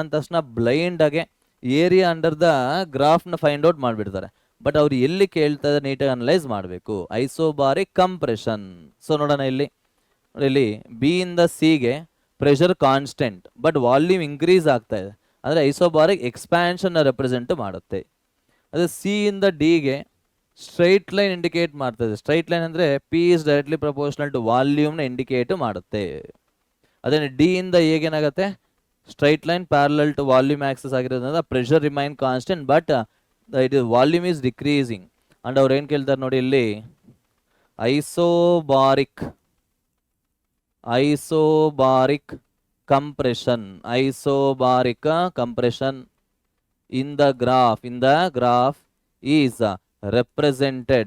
ಅಂದ ತಕ್ಷಣ ಬ್ಲೈಂಡ್ ಆಗಿ ಏರಿಯಾ ಅಂಡರ್ ದ ಗ್ರಾಫ್ನ ಫೈಂಡ್ ಔಟ್ ಮಾಡಿಬಿಡ್ತಾರೆ. ಬಟ್ ಅವ್ರು ಎಲ್ಲಿ ಕೇಳ್ತಾ ಇದ್ದಾರೆ ನೀಟಾಗಿ ಅನಲೈಸ್ ಮಾಡಬೇಕು. ಐಸೋಬಾರಿಕ್ ಕಂಪ್ರೆಷನ್. ಸೊ ನೋಡೋಣ ಇಲ್ಲಿ, ಇಲ್ಲಿ ಬಿ ಇಂದ ಸಿಗೆ pressure constant but volume increase ಆಗ್ತಾ ಇದೆ, ಅಂದರೆ ಐಸೋಬಾರಿಕ್ ಎಕ್ಸ್ಪ್ಯಾನ್ಷನ್ ರೆಪ್ರೆಸೆಂಟ್ ಮಾಡುತ್ತೆ. ಅದೇ ಸಿ ಇಂದ ಡಿಗೆ ಸ್ಟ್ರೈಟ್ ಲೈನ್ ಇಂಡಿಕೇಟ್ ಮಾಡ್ತದೆ. ಸ್ಟ್ರೈಟ್ ಲೈನ್ ಅಂದರೆ P is directly proportional to ವಾಲ್ಯೂಮ್ನ ಇಂಡಿಕೇಟ್ ಮಾಡುತ್ತೆ. ಅದೇ ಡಿ ಇಂದ ಏನಾಗುತ್ತೆ, straight line parallel to volume axis ಆಗಿರೋದ್ರಿಂದ pressure remain constant but it is volume is decreasing. And ಅವ್ರು ಏನು ಕೇಳ್ತಾರೆ ನೋಡಿ ಇಲ್ಲಿ, ಐಸೋಬಾರಿಕ್ compression, isobaric compression in the graph is represented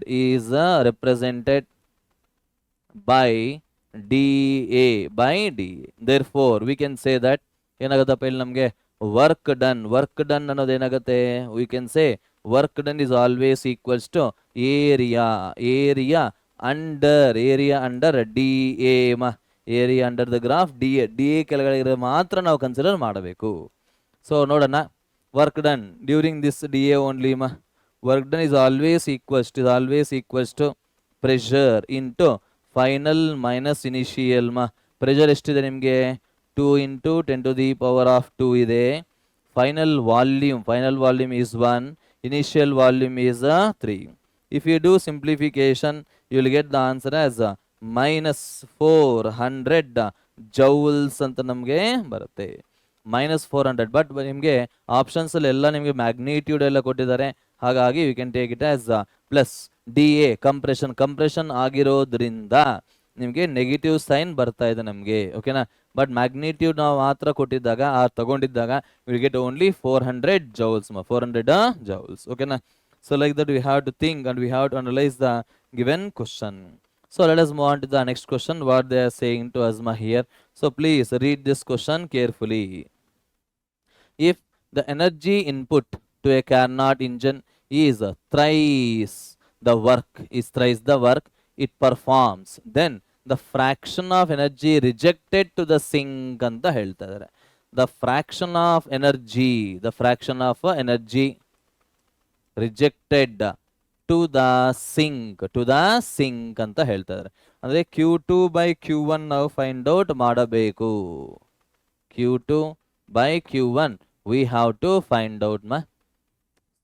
by dA by dA. Therefore we can say that ಏನಾಗುತ್ತಪ್ಪ ಇಲ್ಲಿ ನಮಗೆ work done ಅನ್ನೋದು ಏನಾಗುತ್ತೆ, we can say work done is always equals to area under dA area under the graph D A ಕೆಳಗಡೆ ಮಾತ್ರ ನಾವು consider ಮಾಡಬೇಕು. So ನೋಡೋಣ, work done during this D A only work done is always equals to pressure into final minus initial pressure ಎಷ್ಟಿದೆ ನಿಮಗೆ, 2 into 10⁻² ಇದೆ. Final volume is 1, initial volume is 3. If you do simplification you will get the answer as -400 joules ಅಂತ ನಮಗೆ ಬರುತ್ತೆ, -400. But ನಿಮಗೆ options ಅಲ್ಲಿ ಎಲ್ಲ ನಿಮಗೆ ಮ್ಯಾಗ್ನಿಟ್ಯೂಡ್ ಎಲ್ಲ ಕೊಟ್ಟಿದ್ದಾರೆ, ಹಾಗಾಗಿ you can take it as plus D A compression ಆಗಿರೋದ್ರಿಂದ ನಿಮಗೆ ನೆಗೆಟಿವ್ ಸೈನ್ ಬರ್ತಾ ಇದೆ ನಮಗೆ, ಓಕೆನಾ. ಬಟ್ ಮ್ಯಾಗ್ನಿಟ್ಯೂಡ್ ನಾವು ಮಾತ್ರ ಕೊಟ್ಟಿದ್ದಾಗ ತಗೊಂಡಿದ್ದಾಗ will get only 400 joules 400 joules, ಓಕೆನಾ. So like that we have to think and we have to analyse the given question. So let us move on to the next question, what they are saying to us here. So please read this question carefully. If the energy input to a Carnot engine is thrice the work it performs, then the fraction of energy rejected to the sink anta ಹೇಳ್ತಾ ಇದ್ದಾರೆ. The fraction of energy rejected to the sink ಅಂತ ಹೇಳ್ತಾ ಇದ್ದಾರೆ. ಅಂದರೆ Q2/Q1 ನಾವು find out ಮಾಡಬೇಕು. Q2/Q1 we have to find out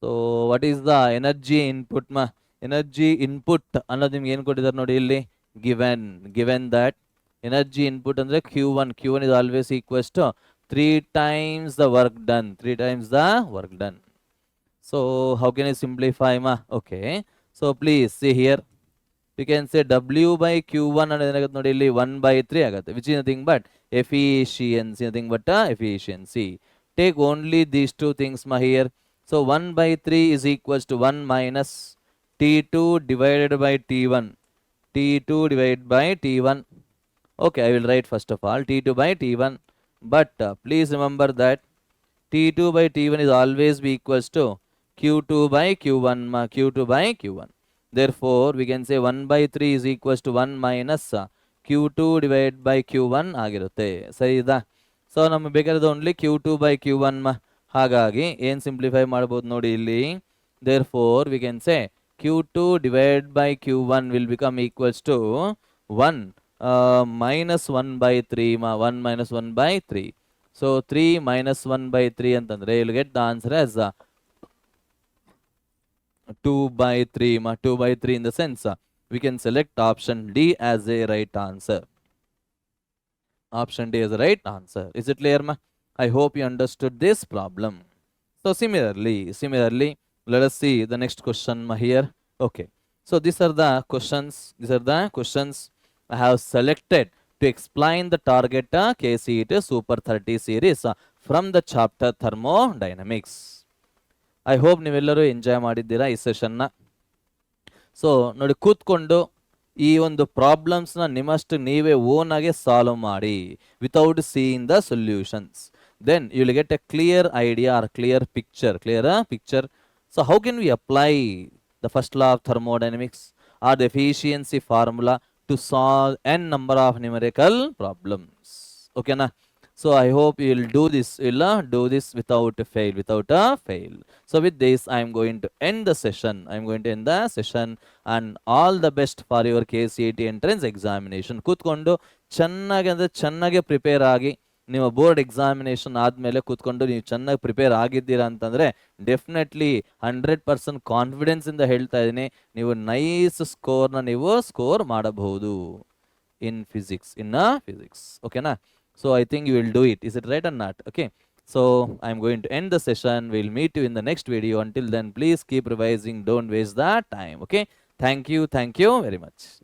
so what is the energy input energy input ಅನ್ನೋದು ನಿಮ್ಗೆ ಏನು ಕೊಟ್ಟಿದ್ದಾರೆ ನೋಡಿ ಇಲ್ಲಿ, ಗಿವೆನ್ ದಟ್ ಎನರ್ಜಿ ಇನ್ಪುಟ್ ಅಂದರೆ Q1 is always equals to 3 times the work done. So how can I simplify Okay, so please see here, we can say W/Q1 and ನೋಡಿ ಇಲ್ಲಿ 1/3 ಆಗುತ್ತೆ, which is nothing but efficiency. Take only these two things here. So 1/3 is equals to 1 minus T2 divided by T1. Okay, I will write first of all T2/T1, but please remember that T2/T1 is always be equals to Q2/Q1 Q2/Q1. Therefore we can say 1/3 is equals to 1 minus Q2 divided by Q1 ಆಗಿರುತ್ತೆ, ಸರಿ ಇದಾ. So ನಮಗೆ ಬೇಕಾಗಿರೋದು only Q2/Q1 ಹಾಗಾಗಿ ಏನು simplify ಮಾಡ್ಬೋದು ನೋಡಿ ಇಲ್ಲಿ. Therefore we can say Q2 divided by Q1 will become equals to 1 minus 1/3 1 minus 1/3. So 3 minus 1/3 ಅಂತಂದ್ರೆ you will get the answer as 2/3 2/3 in the sense we can select option D as a right answer. Option D is the right answer. Is it clear I hope you understood this problem. So similarly let us see the next question here. Okay, so these are the questions I have selected to explain the target KCET Super 30 series from the chapter Thermodynamics. I hope ನೀವೆಲ್ಲರೂ enjoy ಮಾಡಿದ್ದೀರಾ ಈ ಸೆಷನ್ನ. So ನೋಡಿ, ಕೂತ್ಕೊಂಡು ಈ ಒಂದು ಪ್ರಾಬ್ಲಮ್ಸ್ನ ನಿಮ್ಮಷ್ಟು ನೀವೇ own ಆಗಿ solve ಮಾಡಿ without seeing the solutions. Then you will get a clear idea or clear picture. So how can we apply the first law of thermodynamics or the efficiency formula to solve n number of numerical problems. ಓಕೆನಾ? So I hope you will do this. You'll do this without a fail. So with this, I am going to end the session. I am going to end the session, and all the best for your KCET entrance examination. ಕೂತ್ಕೊಂಡು ಚೆನ್ನಾಗಿ ಅಂದರೆ ಚೆನ್ನಾಗಿ prepare ಆಗಿ ನಿಮ್ಮ board examination ಆದಮೇಲೆ ಕೂತ್ಕೊಂಡು ನೀವು ಚೆನ್ನಾಗಿ ಪ್ರಿಪೇರ್ ಆಗಿದ್ದೀರಾ ಅಂತಂದರೆ ಡೆಫಿನೆಟ್ಲಿ 100% ಕಾನ್ಫಿಡೆನ್ಸಿಂದ ಹೇಳ್ತಾ ಇದ್ದೀನಿ, ನೀವು ನೈಸ್ ಸ್ಕೋರ್ನ ನೀವು ಸ್ಕೋರ್ ಮಾಡಬಹುದು in physics. Okay na? So I think you will do it. Is it right or not? Okay, so I'm going to end the session. We'll meet you in the next video. Until then, please keep revising, don't waste that time. Okay, thank you very much.